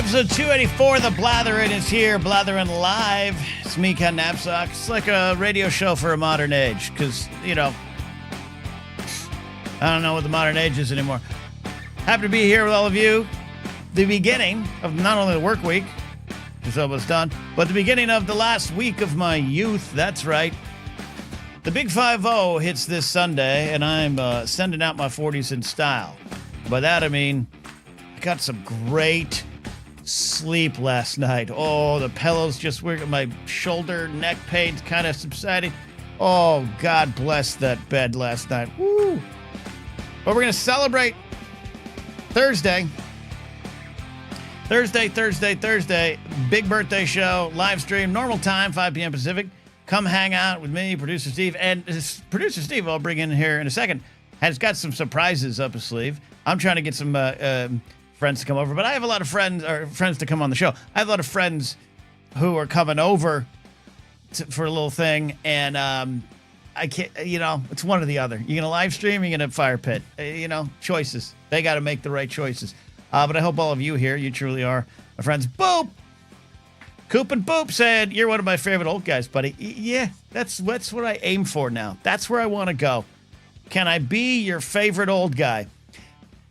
Episode 284, the Blathering is here. Blathering live. It's me, Ken Napzok. It's like a radio show for a modern age because, I don't know what the modern age is anymore. Happy to be here with all of you. The beginning of not only the work week, which is almost done, but the beginning of the last week of my youth. That's right. The Big 5-0 hits this Sunday, and I'm sending out my 40s in style. By that, I mean, I got some great sleep last night. Oh, the pillows just were, my shoulder, neck pains kind of subsiding. Oh, God bless that bed last night. Woo! But we're going to celebrate Thursday. Thursday. Big birthday show, live stream, normal time, 5 p.m. Pacific. Come hang out with me, Producer Steve. And Producer Steve, I'll bring in here in a second, has got some surprises up his sleeve. I'm trying to get some friends to come over, but I have a lot of friends to come on the show. I have a lot of friends who are coming over for a little thing, and I can't, it's one or the other. You're going to live stream, you're going to fire pit. Choices. They got to make the right choices. But I hope all of you here, you truly are my friends. Boop! Coop and Boop said, you're one of my favorite old guys, buddy. Yeah, that's what I aim for now. That's where I want to go. Can I be your favorite old guy?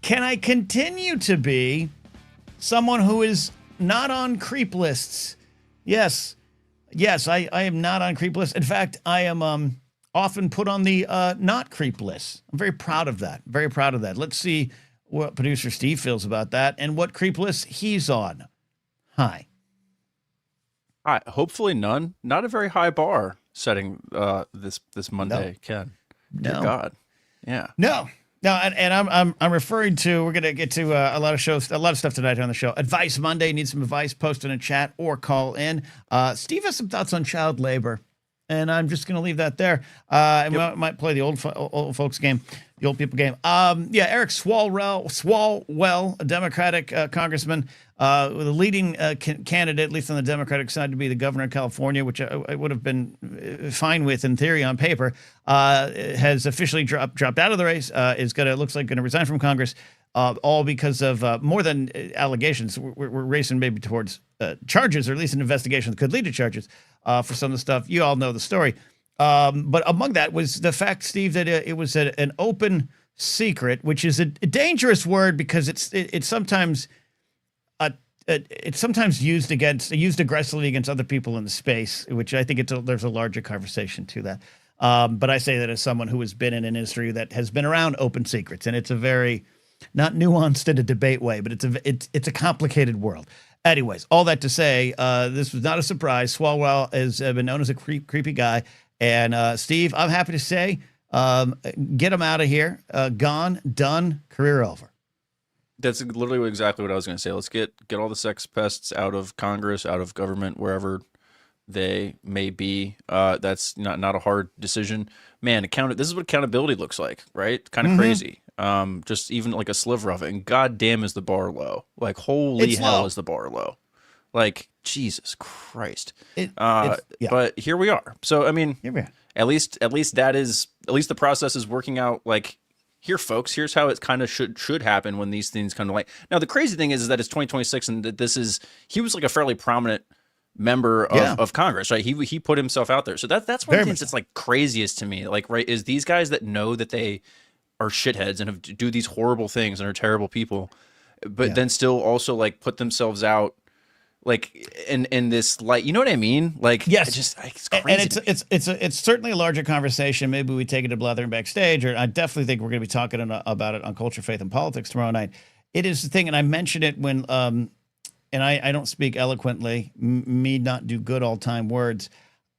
Can I continue to be someone who is not on creep lists? Yes, I am not on creep lists. In fact, I am often put on the not creep list. I'm very proud of that. Let's see what Producer Steve feels about that and what creep list he's on. Hi. Hopefully none. Not a very high bar setting this Monday, no. Ken. No. Dear God. Yeah. No, and I'm referring to, we're gonna get to a lot of stuff tonight on the show. Advice Monday, need some advice, post in a chat or call in. Steve has some thoughts on child labor, and I'm just gonna leave that there. And we might play the old folks game, the old people game. Eric Swalwell, a Democratic congressman, the leading candidate, at least on the Democratic side, to be the governor of California, which I would have been fine with in theory on paper, has officially dropped out of the race. Looks like going to resign from Congress, all because of more than allegations. We're racing maybe towards charges, or at least an investigation that could lead to charges for some of the stuff. You all know the story. But among that was the fact, Steve, that it was an open secret, which is a dangerous word because it's sometimes used aggressively against other people in the space, which I think there's a larger conversation to that. But I say that as someone who has been in an industry that has been around open secrets, and it's a very not nuanced in a debate way, but it's a complicated world. Anyways, all that to say, this was not a surprise. Swalwell has been known as a creepy guy. And Steve, I'm happy to say, get him out of here. Gone, done, career over. That's literally exactly what I was going to say. Let's get all the sex pests out of Congress, out of government, wherever they may be. That's not a hard decision. Man, this is what accountability looks like, right? Kind of crazy. Just even like a sliver of it. And goddamn is the bar low. Like, holy hell is the bar low. Like, Jesus Christ. But here we are. So, I mean, at least the process is working out. Like, here, folks, here's how it kind of should happen when these things come to light. Now, the crazy thing is that it's 2026 and that he was like a fairly prominent member of Congress, right? He put himself out there. So that's one of the things that's like craziest to me. Like, right, is these guys that know that they are shitheads and do these horrible things and are terrible people, but then still also like put themselves out like in this light, you know what I mean? Like, yes, it's crazy. And it's certainly a larger conversation. Maybe we take it to Blathering backstage, or I definitely think we're going to be talking about it on Culture, Faith, and Politics tomorrow night. It is the thing, and I mentioned it when, and I don't speak eloquently, me not do good all time words,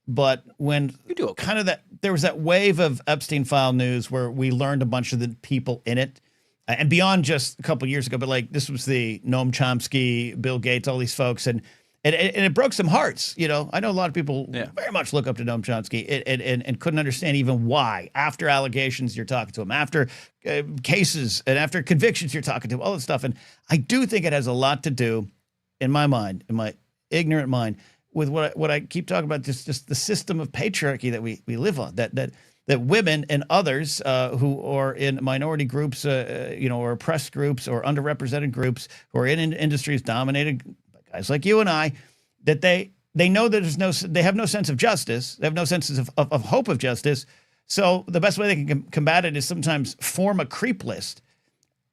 but when you do kind of that, there was that wave of Epstein file news where we learned a bunch of the people in it. And beyond just a couple of years ago, but like this was the Noam Chomsky, Bill Gates, all these folks, and it broke some hearts. I know a lot of people very much look up to Noam Chomsky and couldn't understand even why. After allegations, you're talking to him. After cases and after convictions, you're talking to him. All that stuff, and I do think it has a lot to do, in my mind, in my ignorant mind, with what I keep talking about, just the system of patriarchy that we live on. That women and others who are in minority groups, or oppressed groups or underrepresented groups who are in industries dominated guys like you and I, that they know that they have no sense of justice. They have no sense of hope of justice. So the best way they can combat it is sometimes form a creep list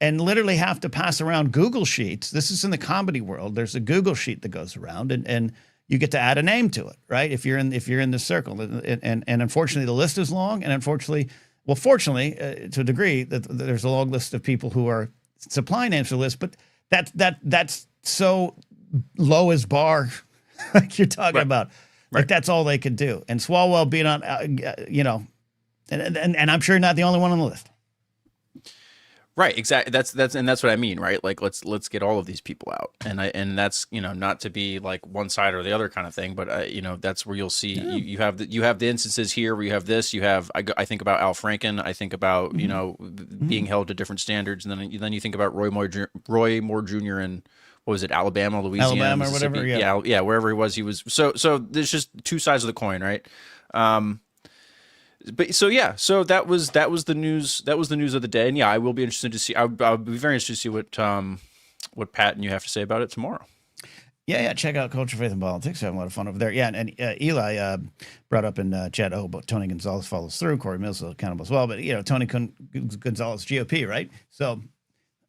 and literally have to pass around Google Sheets. This is in the comedy world. There's a Google Sheet that goes around, and you get to add a name to it, right? If you're in this circle, and unfortunately the list is long, and fortunately, to a degree, that there's a long list of people who are supplying names to the list, but that's so low as bar, like you're talking about, like that's all they could do. And Swalwell being on, and I'm sure not the only one on the list. Right, exactly. That's what I mean, right? Like let's get all of these people out, and that's not to be like one side or the other kind of thing, but that's where you'll see you have the instances here where you have this, I think about Al Franken, I think about being held to different standards, and then you think about Roy Moore Jr. in what was it, Alabama, Louisiana, or whatever, yeah, wherever he was. So there's just two sides of the coin, right? But so that was the news. That was the news of the day, and I will be interested to see. I'll be very interested to see what Pat and you have to say about it tomorrow. Yeah. Check out Culture, Faith, and Politics. Having a lot of fun over there. Yeah, and Eli brought up in chat. But Tony Gonzalez follows through. Corey Mills is accountable as well. But Tony Gonzalez, GOP, right? So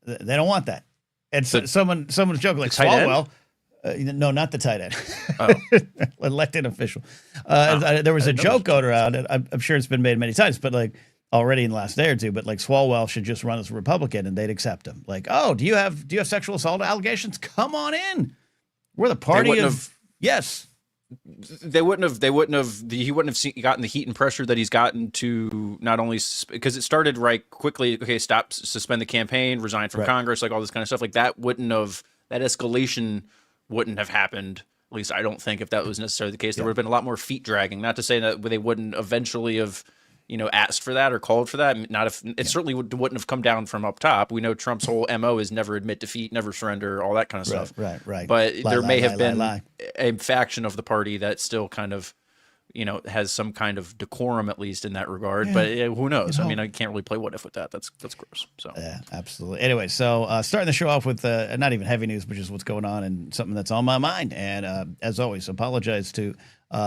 they don't want that. And so someone's joking like Swalwell. No, not the tight end. Oh. Elected official. There was a joke going around, and I'm sure it's been made many times, but like already in the last day or two. But like Swalwell should just run as a Republican, and they'd accept him. Like, oh, do you have sexual assault allegations? Come on in. We're the party of yes. He wouldn't have gotten the heat and pressure that he's gotten to not only because it started right quickly. Okay, suspend the campaign, resign from Congress, like all this kind of stuff. Like that escalation wouldn't have happened. At least I don't think if that was necessarily the case. There would have been a lot more feet dragging. Not to say that they wouldn't eventually have, asked for that or called for that. Not if it certainly wouldn't have come down from up top. We know Trump's whole MO is never admit defeat, never surrender, all that kind of stuff. Right. But there may have been a faction of the party that still kind of, has some kind of decorum at least in that regard. But who knows? I mean, I can't really play what if with that. That's gross. So yeah, absolutely. Anyway, so starting the show off with not even heavy news, but just what's going on and something that's on my mind. And as always, apologize to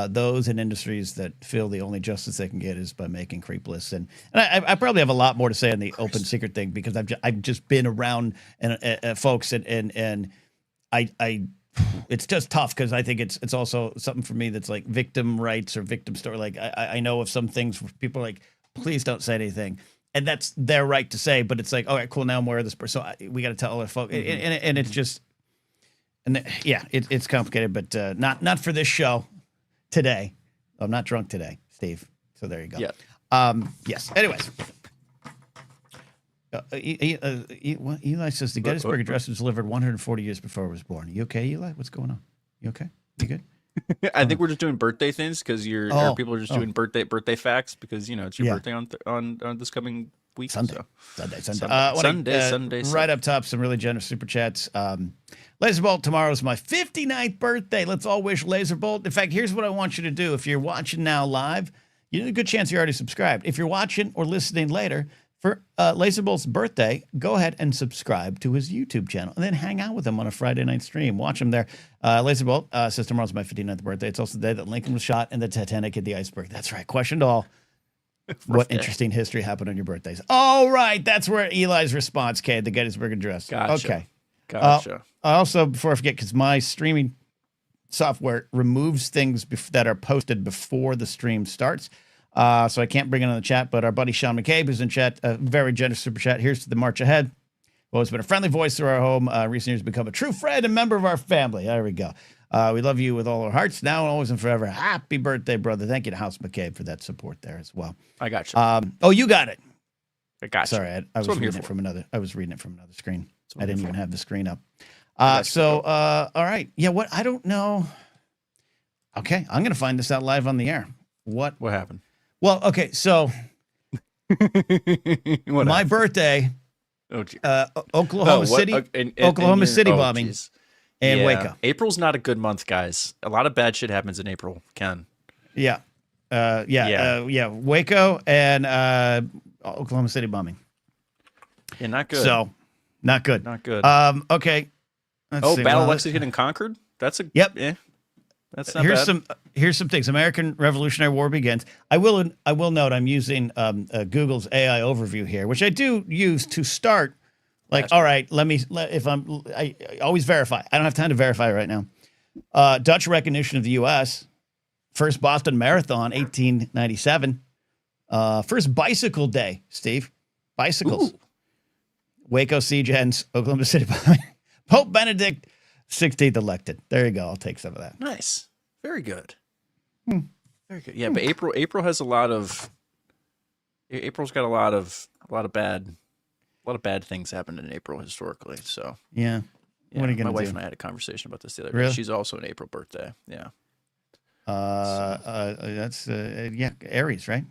those in industries that feel the only justice they can get is by making creep lists. And I probably have a lot more to say on the open secret thing because I've just been around and folks and I. It's just tough because I think it's also something for me that's like victim rights or victim story. Like I know of some things where people are like, please don't say anything. And that's their right to say, but it's like, all right, cool. Now I'm aware of this person. So we got to tell other folks. And it's just, it's complicated, but not for this show today. I'm not drunk today, Steve. So there you go. Yeah. Yes. Anyways. Eli says the Gettysburg Address was delivered 140 years before I was born. You okay, Eli? What's going on? You okay? You good? I think we're just doing birthday things because people are just doing birthday facts because it's your birthday on this coming week. Sunday. Sunday. Right up top, some really generous super chats. Laserbolt, tomorrow's my 59th birthday. Let's all wish Laserbolt. In fact, here's what I want you to do. If you're watching now live, you have a good chance you're already subscribed. If you're watching or listening later, for Laserbolt's birthday, go ahead and subscribe to his YouTube channel and then hang out with him on a Friday night stream. Watch him there. Laserbolt says tomorrow's my 59th birthday. It's also the day that Lincoln was shot and the Titanic hit the iceberg. That's right. Question to all. What interesting history happened on your birthdays? Oh, right. That's where Eli's response came, the Gettysburg Address. Gotcha. Okay. Gotcha. Also, before I forget, because my streaming software removes things that are posted before the stream starts. So I can't bring it on the chat, but our buddy Sean McCabe is in chat, a very generous super chat. Here's to the march ahead. Well, it's been a friendly voice through our home. Recent years become a true friend and member of our family. There we go. We love you with all our hearts, now, always, and forever. Happy birthday, brother. Thank you to House McCabe for that support there as well. I got you. You got it. I got you. Sorry, I was reading it from another. I was reading it from another screen. I didn't even have the screen up. All right. Yeah. What? I don't know. Okay, I'm gonna find this out live on the air. What happened? Well, okay, so my birthday, Oklahoma City, Oklahoma City bombing, and Waco. April's not a good month, guys. A lot of bad shit happens in April. Ken. Yeah. Waco and Oklahoma City bombing. Yeah, not good. So, not good. Not good. Okay. Battle of Lexington and Concord. That's a Yep. That's not bad. Here's some things. American Revolutionary War begins. I will note I'm using Google's AI overview here, which I do use to start. Like, all right, I always verify. I don't have time to verify right now. Dutch recognition of the U.S. First Boston Marathon, 1897. First bicycle day, Steve. Bicycles. Ooh. Waco Siege ends. Oklahoma City. Pope Benedict 16th elected. There you go. I'll take some of that. Nice. Very good. Very good. Yeah, but April has a lot of. April's got a lot of bad things happened in April historically. So yeah. What are you gonna my wife do? and I had a conversation about this the other day. Really? She's also an April birthday. Yeah. That's Aries, right?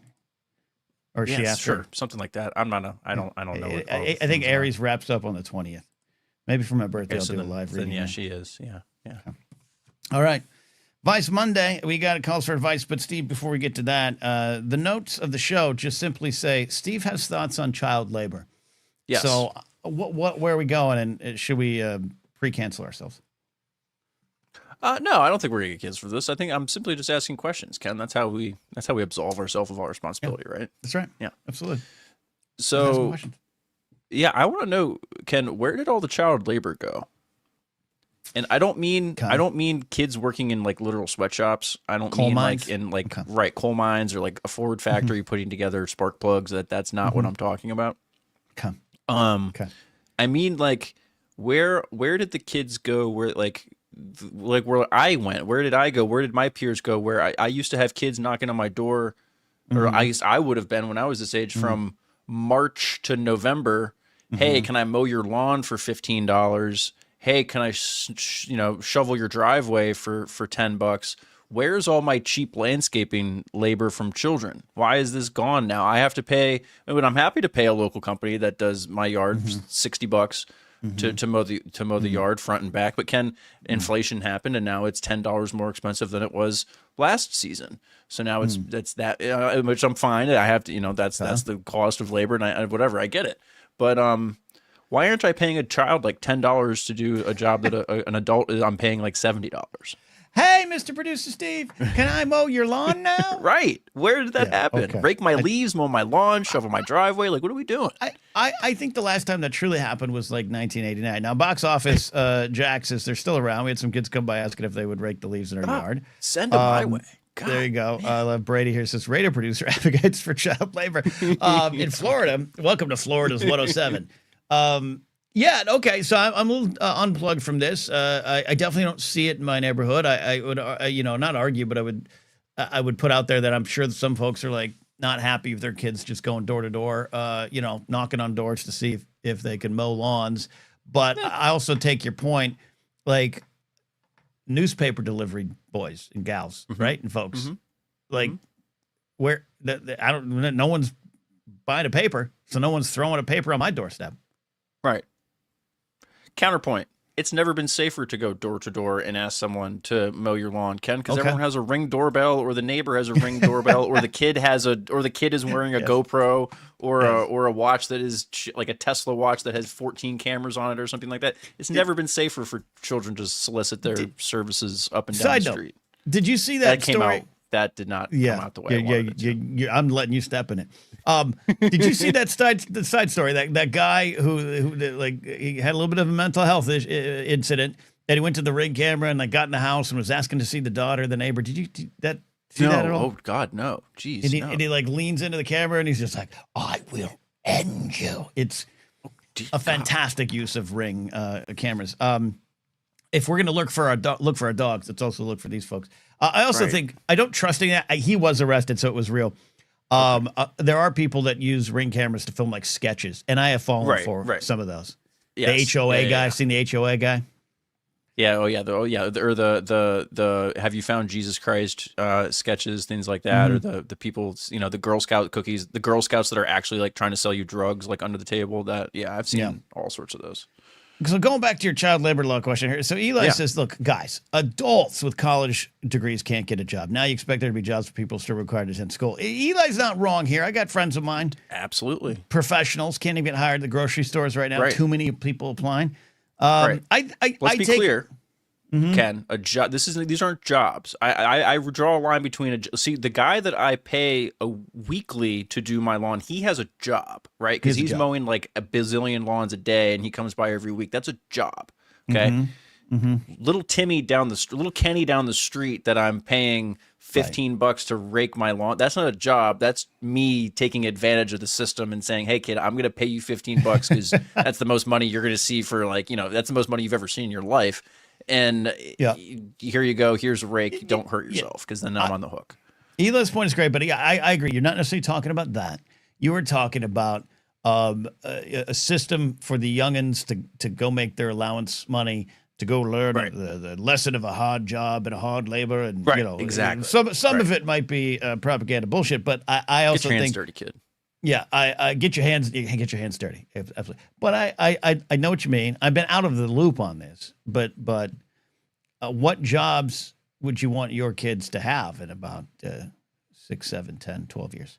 Or is she after? Sure, something like that. I don't know. I think Aries wraps up on the 20th. Maybe for my birthday, I'll do a live reading. Yeah, she is. Yeah. All right. Vice Monday. We got calls for advice, but Steve, before we get to that, the notes of the show just simply say Steve has thoughts on child labor. Yes. So, where are we going, and should we pre-cancel ourselves? No, I don't think we're gonna get kids for this. I think I'm simply just asking questions, Ken. That's how we absolve ourselves of our responsibility, right? That's right. Yeah, absolutely. So, yeah, I want to know, Ken, where did all the child labor go? And I don't mean kids working in like literal sweatshops. I don't coal mean mines? like in like right coal mines or like a Ford factory putting together spark plugs. That's not what I'm talking about. Okay. I mean like where did the kids go? Where like where I went? Where did I go? Where did my peers go? Where I used to have kids knocking on my door, or I would have been when I was this age from March to November. Hey, can I mow your lawn for $15? Hey, can I, shovel your driveway for $10? Where's all my cheap landscaping labor from children? Why is this gone now? I have to pay. I mean, I'm happy to pay a local company that does my yard $60 to mow the yard front and back. But Ken, inflation happened, and now it's $10 more expensive than it was last season. So now that's that, which I'm fine. I have to, that's the cost of labor, and I get it. But why aren't I paying a child like $10 to do a job that an adult I'm paying like $70? Hey, Mr. Producer Steve, can I mow your lawn now? Right. Where did that happen? Okay. Rake my leaves, mow my lawn, shovel my driveway. Like, what are we doing? I think the last time that truly happened was like 1989. Now, box office jacks, they're still around. We had some kids come by asking if they would rake the leaves in our yard. Send them my way. God, there you go. I love Brady here. Says radio producer advocates for child labor in Florida. Welcome to Florida's 107. Yeah. Okay. So I'm a little unplugged from this. I definitely don't see it in my neighborhood. I would, not argue, but I would put out there that I'm sure that some folks are like not happy with their kids just going door to door, knocking on doors to see if they can mow lawns. But I also take your point, like newspaper delivery boys and gals, right? And folks, like where no one's buying a paper, so no one's throwing a paper on my doorstep. Right. Counterpoint. It's never been safer to go door to door and ask someone to mow your lawn, Ken, because everyone has a Ring doorbell, or the neighbor has a Ring doorbell, or the kid is wearing a GoPro, or a watch that is like a Tesla watch that has 14 cameras on it, or something like that. It's never been safer for children to solicit their services up and down the street. Did you see that story? That did not come out the way I wanted it to. I'm letting you step in it. Did you see that side story? That guy who like he had a little bit of a mental health incident, and he went to the Ring camera and like got in the house and was asking to see the daughter, the neighbor. Did you see that at all? Oh God, no. Jeez. And he like leans into the camera and he's just like, "I will end you." It's a fantastic use of Ring cameras. If we're gonna look for our dogs, let's also look for these folks. I also think I don't trusting that he was arrested, so it was real. There are people that use Ring cameras to film like sketches, and I have fallen for some of those. Yes. The HOA guy, seen the HOA guy? Yeah. Oh yeah. Or the Have You Found Jesus Christ sketches, things like that, or the people, the Girl Scout cookies, the Girl Scouts that are actually like trying to sell you drugs like under the table. That I've seen all sorts of those. So going back to your child labor law question here. So Eli says, look, guys, adults with college degrees can't get a job. Now you expect there to be jobs for people still required to attend school. Eli's not wrong here. I got friends of mine. Absolutely. Professionals can't even get hired at the grocery stores right now. Too many people applying. Let's be clear. Ken, a job. These aren't jobs. I draw a line between see, the guy that I pay a weekly to do my lawn, he has a job, right? Because he's mowing like a bazillion lawns a day, and he comes by every week. That's a job. Okay. Little Kenny down the street that I'm paying $15 to rake my lawn. That's not a job. That's me taking advantage of the system and saying, "Hey, kid, I'm going to pay you $15 because that's the most money you're going to see for that's the most money you've ever seen in your life." And here you go. Here's a rake. Don't hurt yourself, because then I'm on the hook. Eli's point is great, but I agree. You're not necessarily talking about that. You were talking about a system for the youngins to go make their allowance money, to go learn the lesson of a hard job and a hard labor, and exactly. Some of it might be propaganda bullshit, but I also get your hands think dirty, kid. Yeah, I get your hands dirty, absolutely. But I know what you mean. I've been out of the loop on this, but what jobs would you want your kids to have in about 6, 7, 10, 12 years?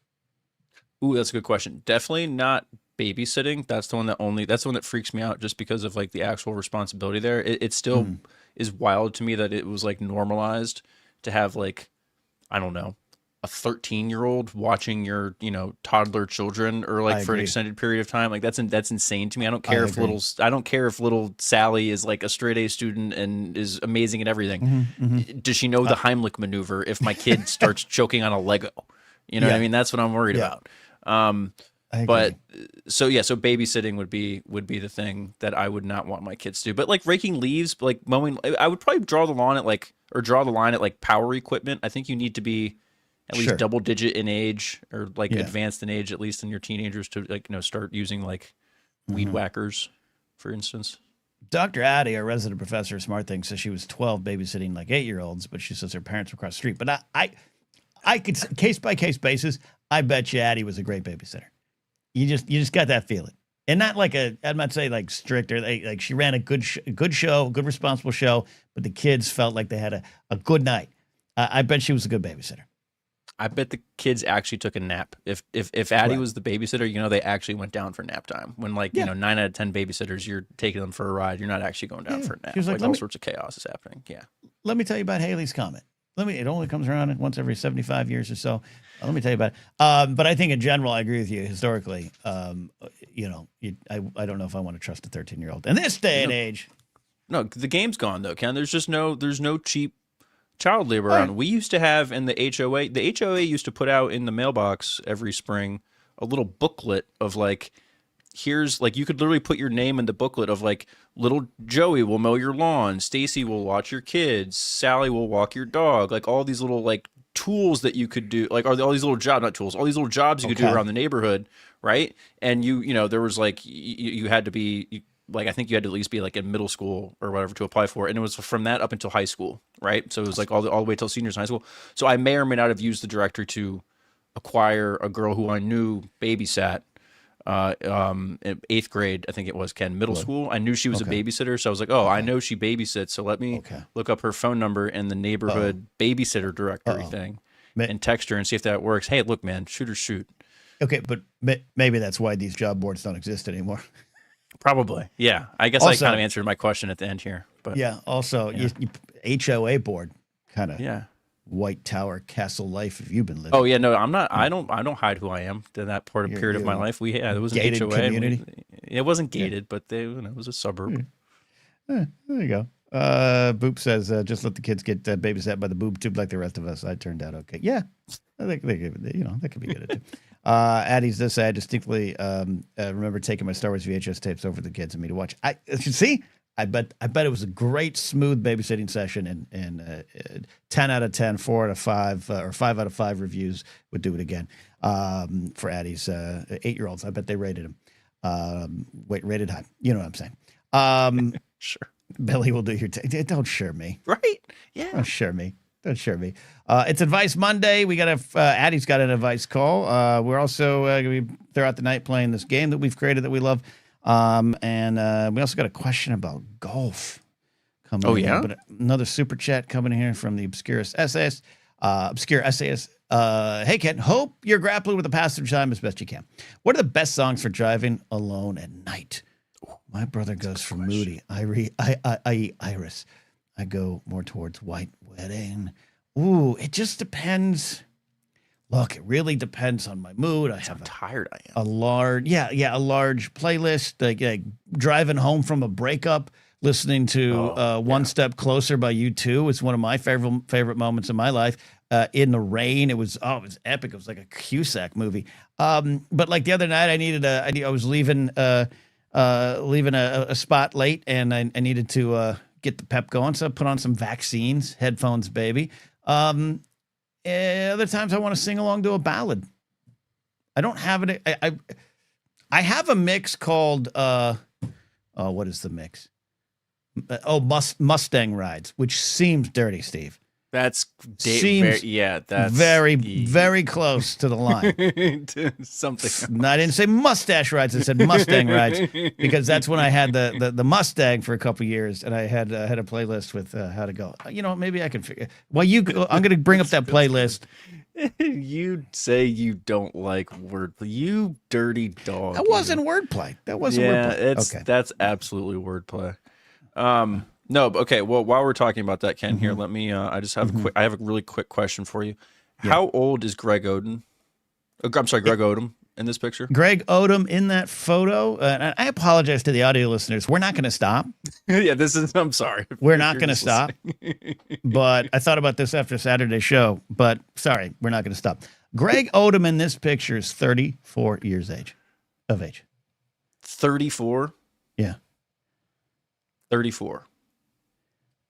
Ooh, that's a good question. Definitely not babysitting. That's the one that freaks me out, just because of like the actual responsibility there. It still is wild to me that it was like normalized to have, like, I don't know, a 13-year-old watching your, toddler children, or like for an extended period of time. Like that's insane to me. I don't care if little Sally is like a straight A student and is amazing at everything. Does she know the Heimlich maneuver if my kid starts choking on a Lego? You know what I mean? That's what I'm worried about. But so babysitting would be the thing that I would not want my kids to do. But like raking leaves, like mowing, I would probably draw the line at power equipment. I think you need to be at least double digit in age, or like advanced in age, at least in your teenagers, to start using like weed whackers, for instance. Dr. Addie, our resident professor of Smart Things, says she was 12 babysitting like 8-year-olds, but she says her parents were across the street. But I could, case by case basis, I bet you Addie was a great babysitter. You just got that feeling, and not like I'm not saying like strict, or like she ran a good show, good responsible show, but the kids felt like they had a good night. I bet she was a good babysitter. I bet the kids actually took a nap. If Addie was the babysitter, they actually went down for nap time. When 9 out of 10 babysitters, you're taking them for a ride. You're not actually going down for a nap. Like all sorts of chaos is happening. Yeah. Let me tell you about Haley's Comet. It only comes around once every 75 years or so. Let me tell you about it. But I think in general, I agree with you. Historically, I don't know if I want to trust a 13-year-old in this day and age. No, the game's gone though, Ken. There's no cheap child labor around. We used to have in the HOA. The HOA used to put out in the mailbox every spring a little booklet of like, here's like, you could literally put your name in the booklet of like, little Joey will mow your lawn, Stacy will watch your kids, Sally will walk your dog, like all these little like tools that you could do, like all these little all these little jobs you could do around the neighborhood, right? And there was like you had to be like, I think you had to at least be like in middle school or whatever to apply for it, and it was from that up until high school, right? So it was like all the way till seniors in high school. So I may or may not have used the directory to acquire a girl who I knew babysat in 8th grade, I think it was, Ken, middle school. I knew she was a babysitter, so I was like, I know she babysits, so let me look up her phone number in the neighborhood babysitter directory thing and text her and see if that works. Hey, look, man, shoot or shoot. Okay, but maybe that's why these job boards don't exist anymore. Probably, yeah. I guess also, I kind of answered my question at the end here, but Also, you HOA board, kind of White Tower Castle life have you been living? Oh yeah, no, I'm not. I don't hide who I am in that period of my life. It was an HOA community. It wasn't gated, but it was a suburb. There you go. Boop says, just let the kids get babysat by the boob tube like the rest of us. I turned out okay. Yeah, I think that could be good. Addie's this. I distinctly remember taking my Star Wars VHS tapes over to the kids and me to watch. See. I bet it was a great, smooth babysitting session, and 10 out of 10, 4 out of 5, or 5 out of 5 reviews would do it again. For Addie's 8-year-olds, I bet they rated him. Rated high. You know what I'm saying? Sure. Billy will do your. Don't share me. Right? Yeah. Don't share me. It's Advice Monday. We got Addie's got an advice call. We're also going to be throughout the night playing this game that we've created that we love. And we also got a question about golf coming in. Yeah? But another super chat coming in here from the obscure essayist. Hey, Ken, hope you're grappling with the passage of time as best you can. What are the best songs for driving alone at night? My brother goes for Moody. Iris. I go more towards white wedding. Ooh, it just depends. Look, it really depends on my mood. I have How tired I am. a large playlist. Like driving home from a breakup, listening to One Step Closer by U2 is one of my favorite moments in my life. In the rain, it was epic. It was like a Cusack movie. But like the other night, I was leaving a spot late, and I needed to get the pep going, so I put on some Vaccines headphones, baby. Other times I want to sing along to a ballad. I don't have it. I have a mix called what is the mix? Mustang Rides, which seems dirty, Steve. That's that's very close to the line. Something. I didn't say mustache rides. I said Mustang rides because that's when I had the Mustang for a couple years, and I had a playlist with how to go. Maybe I can figure. Well, I'm going to bring up that playlist. You say you don't like wordplay. You dirty dog. That wasn't wordplay. Okay. That's absolutely wordplay. No, okay. Well, while we're talking about that, Ken, here, let me. I just have I have a really quick question for you. Yeah. How old is Greg Odom? I'm sorry, Greg Odom in this picture. Greg Odom in that photo. And I apologize to the audio listeners. We're not going to stop. Yeah, I'm sorry. We're not going to stop. But I thought about this after Saturday's show. But sorry, we're not going to stop. Greg Odom in this picture is 34 years of age. 34. Yeah.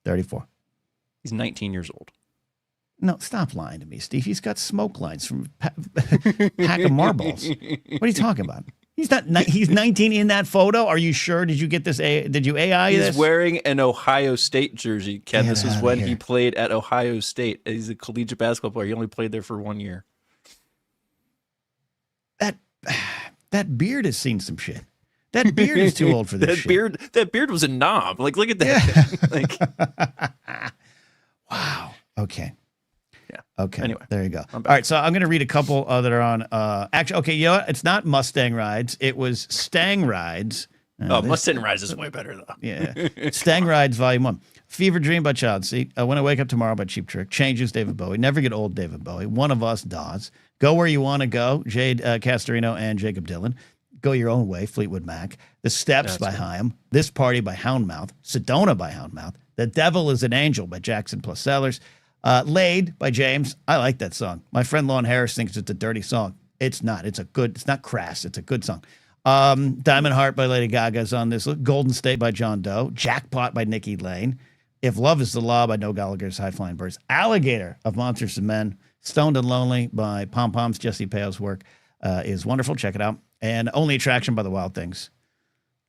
34. He's 19 years old. No, stop lying to me, Steve. He's got smoke lines from pack of marbles. What are you talking about? He's not. He's 19 in that photo. Are you sure? Did you get this? Did you AI this? He's wearing an Ohio State jersey, Ken. This was when he played at Ohio State. He's a collegiate basketball player. He only played there for 1 year. That beard has seen some shit. That beard is too old for this shit. That beard was a knob. Like, look at that. Yeah. Wow. Okay. Yeah. Okay. Anyway, there you go. All right. So I'm going to read a couple that are on. Actually, okay. You know what? It's not Mustang Rides. It was Stang Rides. Mustang Rides is way better though. Yeah. Stang Rides Volume 1. Fever Dream by Child Seat. When I Wake Up Tomorrow by Cheap Trick. Changes, David Bowie. Never Get Old, David Bowie. One of Us, Dawes. Go Where You Want to Go, Jade Castorino and Jacob Dylan. Go Your Own Way, Fleetwood Mac. The Steps by Haim. This Party by Houndmouth. Sedona by Houndmouth. The Devil is an Angel by Jackson plus Sellers. Laid by James. I like that song. My friend Lon Harris thinks it's a dirty song. It's not. It's not crass. It's a good song. Diamond Heart by Lady Gaga is on this. Golden State by John Doe. Jackpot by Nikki Lane. If Love is the Law by Noel Gallagher's High Flying Birds. Alligator of Monsters and Men. Stoned and Lonely by Pom Poms. Jesse Pao's work is wonderful. Check it out. And Only Attraction by the Wild Things.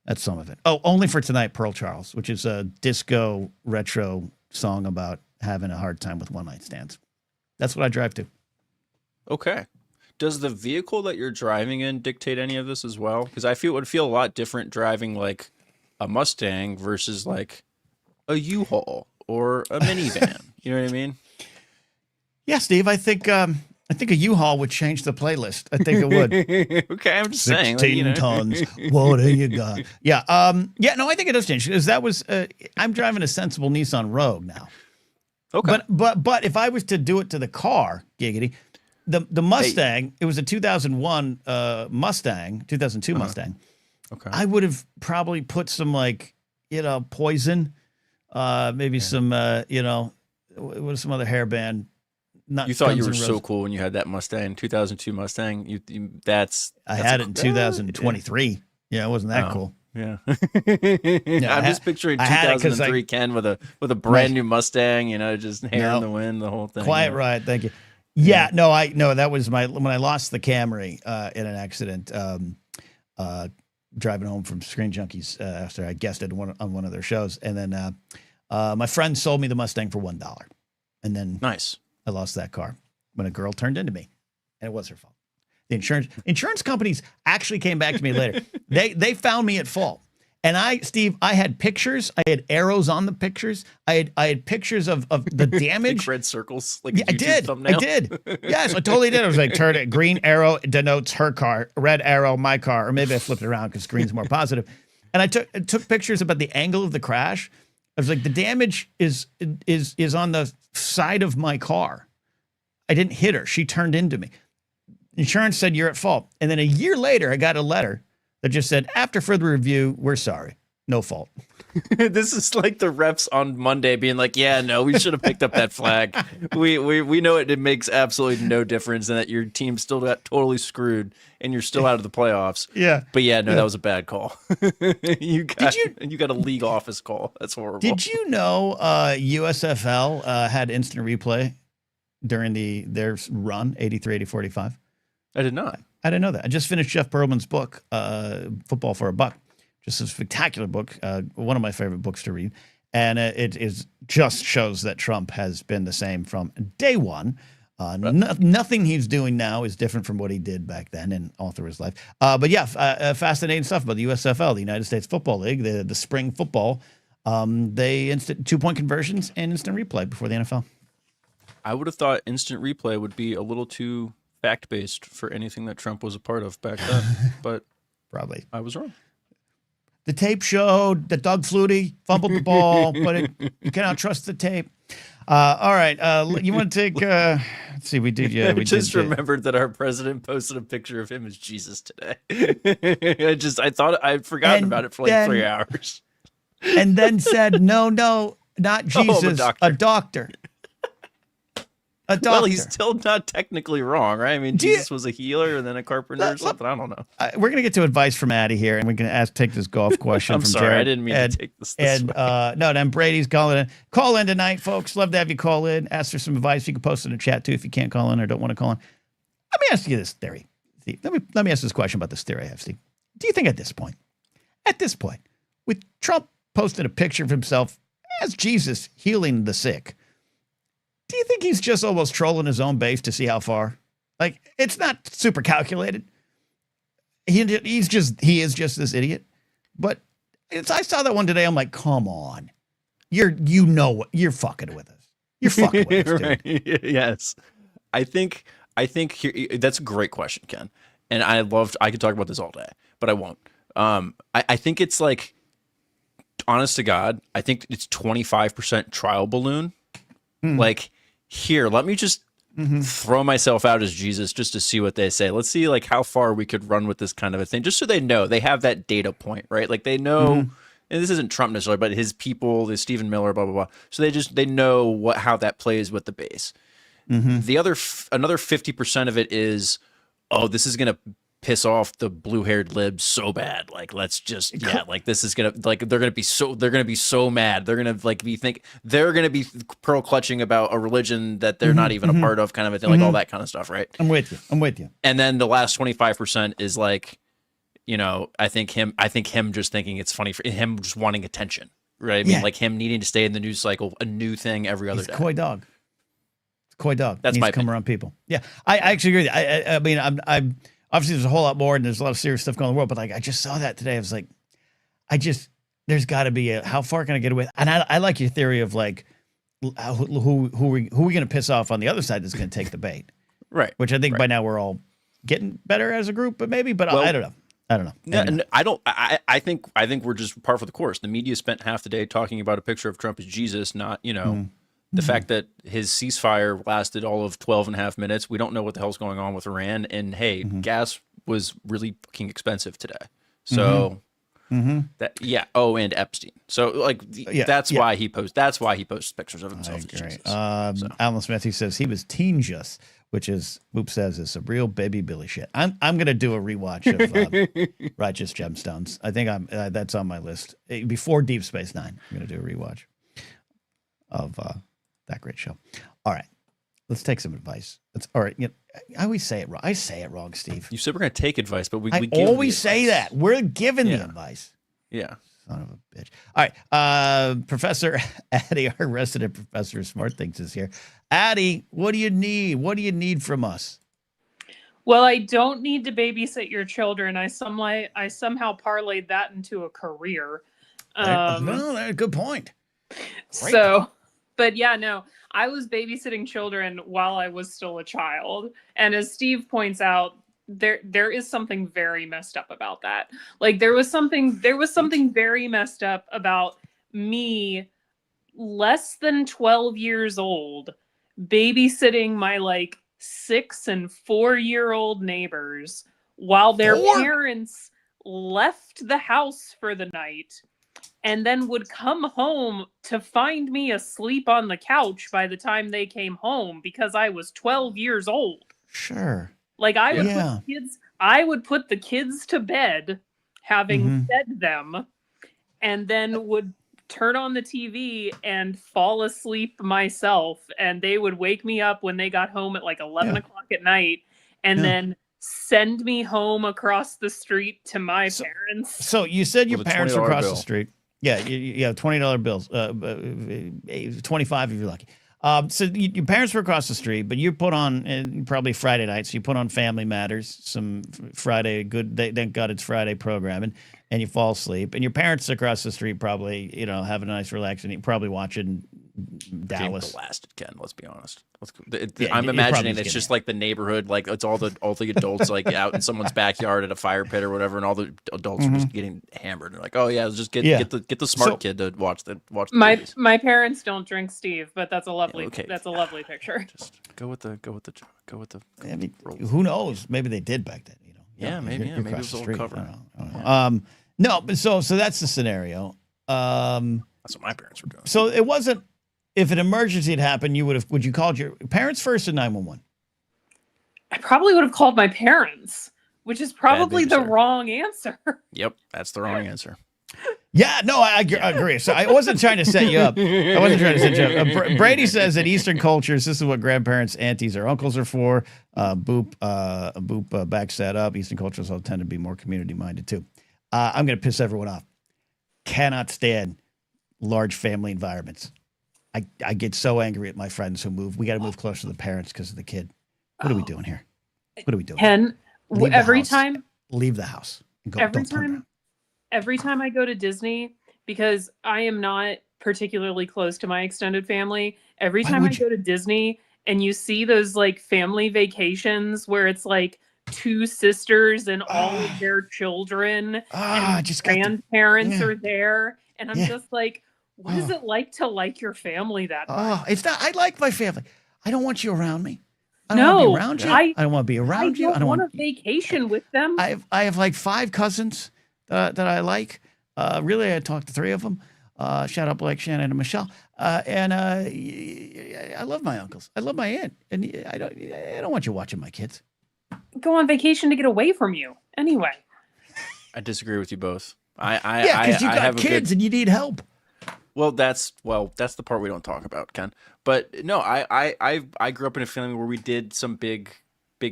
That's some of it. Oh, Only for Tonight, Pearl Charles, which is a disco retro song about having a hard time with one-night stands. That's what I drive to. Okay. Does the vehicle that you're driving in dictate any of this as well? Because it would feel a lot different driving like a Mustang versus like a U-Haul or a minivan. You know what I mean? Yeah, Steve, I think a U-Haul would change the playlist. I think it would. Okay, I'm just saying. 16 tons. What do you got? Yeah. No, I think it does change because that was. I'm driving a sensible Nissan Rogue now. Okay. But if I was to do it to the car, giggity, the Mustang, it was a 2001 Mustang, 2002 Mustang. Okay. I would have probably put some Poison, maybe some what is some other hairband. You thought you were so cool when you had that Mustang, 2002 Mustang. I had it in 2023. Yeah, it wasn't that cool. Yeah. I'm just picturing 2003 Ken with a brand new Mustang, just hair in the wind, the whole thing. Quiet ride, thank you. Yeah, no, that was when I lost the Camry in an accident, driving home from Screen Junkies after I guested on one of their shows, and then my friend sold me the Mustang for $1, and then nice. I lost that car when a girl turned into me, and it was her fault. The insurance companies actually came back to me later. They found me at fault. And Steve, I had pictures. I had arrows on the pictures. I had pictures of the damage. Like red circles. Like I did. Thumbnail. I did. Yes, I totally did. I was like, turn it. Green arrow denotes her car. Red arrow, my car. Or maybe I flipped it around because green's more positive. And I took pictures about the angle of the crash. I was like, the damage is on the side of my car. I didn't hit her. She turned into me. Insurance said you're at fault. And then a year later, I got a letter that just said, after further review, we're sorry. No fault. This is like the refs on Monday being like, yeah, no, we should have picked up that flag. We know it makes absolutely no difference and that your team still got totally screwed and you're still out of the playoffs. Yeah. But yeah, no, that was a bad call. You got a league office call. That's horrible. Did you know USFL had instant replay during their run, 83, 80, 45? I did not. I didn't know that. I just finished Jeff Pearlman's book, Football for a Buck. Just a spectacular book, one of my favorite books to read. And it is just shows that Trump has been the same from day one. Nothing he's doing now is different from what he did back then and all through his life. But yeah, fascinating stuff about the USFL, the United States Football League, the spring football. They instant 2-point conversions and instant replay before the NFL. I would have thought instant replay would be a little too fact-based for anything that Trump was a part of back then, but probably I was wrong. The tape showed that Doug Flutie fumbled the ball, but you cannot trust the tape. All right, you want to take? Let's see, we did. Yeah, we just remembered that our president posted a picture of him as Jesus today. I thought I'd forgotten about it for like 3 hours, and then said, "No, not Jesus, a doctor." A doctor. Well, he's still not technically wrong, right? I mean, Jesus was a healer and then a carpenter or something. I don't know. We're going to get to advice from Addie here, and we're going to take this golf question from sorry, Jared. I didn't mean to take this way. No, then Brady's calling in. Call in tonight, folks. Love to have you call in. Ask for some advice. You can post in the chat, too, if you can't call in or don't want to call in. Let me ask you this theory, Steve. Let me ask this question about this theory I have, Steve. Do you think at this point, with Trump posting a picture of himself as Jesus healing the sick, do you think he's just almost trolling his own base to see how far? Like, it's not super calculated. He is just this idiot. But I saw that one today. I'm like, come on, you're fucking with us. You're fucking with us, dude. Right. Yes, I think that's a great question, Ken. And I could talk about this all day, but I won't. I think it's like, honest to God, I think it's 25% trial balloon. Like, here, let me just throw myself out as Jesus just to see what they say. Let's see like how far we could run with this kind of a thing, just so they know they have that data point, right? Like they know, and this isn't Trump necessarily, but his people, the Stephen Miller, blah blah blah. So they know how that plays with the base. The another 50% of it is, oh, this is gonna piss off the blue-haired libs so bad. Like, let's just like this is gonna they're gonna be so mad. They're gonna they're gonna be pearl clutching about a religion that they're not even a part of, kind of a thing, like all that kind of stuff, right? I'm with you. And then the last 25% is like, I think him just thinking it's funny for him, just wanting attention, right? I mean, like him needing to stay in the news cycle, a new thing every other day. Coy dog. Coy dog. That's my come around people. Yeah, I actually agree with you. I mean, I'm obviously there's a whole lot more and there's a lot of serious stuff going on in the world, but like I just saw that today. I was like, there's got to be how far can I get away? And I like your theory of like who we going to piss off on the other side that's going to take the bait, right? Which I think by now we're all getting better as a group, but maybe. But I don't know. I think we're just par for the course. The media spent half the day talking about a picture of Trump as Jesus, not the fact that his ceasefire lasted all of 12 and a half minutes. We don't know what the hell's going on with Iran. And hey, gas was really fucking expensive today. So that, Oh, and Epstein. So like, that's why he posts pictures of himself. Alan Smith, he says he was teen-just, which is, Boop says, is some real baby Billy shit. I'm going to do a rewatch of Righteous Gemstones. I think that's on my list. Before Deep Space Nine, I'm going to do a rewatch of that great show. All right, let's take some advice. All right. I always say it wrong. I say it wrong, Steve. You said we're going to take advice, but we always say that. We're giving the advice. Yeah. Son of a bitch. All right. Professor Addie, our resident professor of smart things, is here. Addie, what do you need? What do you need from us? Well, I don't need to babysit your children. I somehow parlayed that into a career. Good point. Great. But yeah, no, I was babysitting children while I was still a child. And as Steve points out, there is something very messed up about that. Like there was something very messed up about me less than 12 years old, babysitting my like 6 and 4-year-old neighbors while their parents left the house for the night, and then would come home to find me asleep on the couch by the time they came home because I was 12 years old. Sure. Like I would put the kids to bed, having fed them, and then would turn on the TV and fall asleep myself, and they would wake me up when they got home at like 11 o'clock at night, and then send me home across the street to my parents. So you said your parents were across the street. Yeah, you have $20 bills, 25 if you're lucky. So your parents were across the street, but you put on probably Friday night. So you put on Family Matters, some Friday thank God it's Friday programming, and you fall asleep. And your parents across the street probably, having a nice relaxing. You're probably watching Dallas. Blasted, Ken. Let's be honest. I'm imagining it's just like the neighborhood, like it's all the adults like out in someone's backyard at a fire pit or whatever, and all the adults are just getting hammered. They're like, oh yeah, let's just get the smart kid to watch the my parents don't drink, Steve, but that's a lovely picture. Just go with the. I mean, who knows? Maybe they did back then. Maybe it was all covered. I don't know. No, but so that's the scenario. That's what my parents were doing. So it wasn't. If an emergency had happened, would you call your parents first or 911? I probably would have called my parents, which is probably the wrong answer. Yep, that's the wrong answer. Yeah, no, I agree. So I wasn't trying to set you up. Brady says that Eastern cultures, this is what grandparents, aunties, or uncles are for. Boop backs that up. Eastern cultures all tend to be more community-minded, too. I'm going to piss everyone off. Cannot stand large family environments. I get so angry at my friends who move. We got to move closer to the parents because of the kid. What are we doing here? What are we doing? Ken, every time. Leave the house. And go, every time I go to Disney, because I am not particularly close to my extended family, every time I go to Disney and you see those like family vacations where it's like 2 sisters and all of their children and grandparents are there. And I'm just like, what is it like to like your family that much? It's not. I like my family. I don't want you around me. I don't want to be around you. I don't want to be around you. I don't want to vacation with them. I have like 5 cousins that I like. Really, I talked to 3 of them. Shout out Blake, Shannon, and Michelle. And I love my uncles. I love my aunt. And I don't want you watching my kids. Go on vacation to get away from you. Anyway. I disagree with you both. Because you got kids and you need help. Well, that's the part we don't talk about, Ken. But no, I grew up in a family where we did some big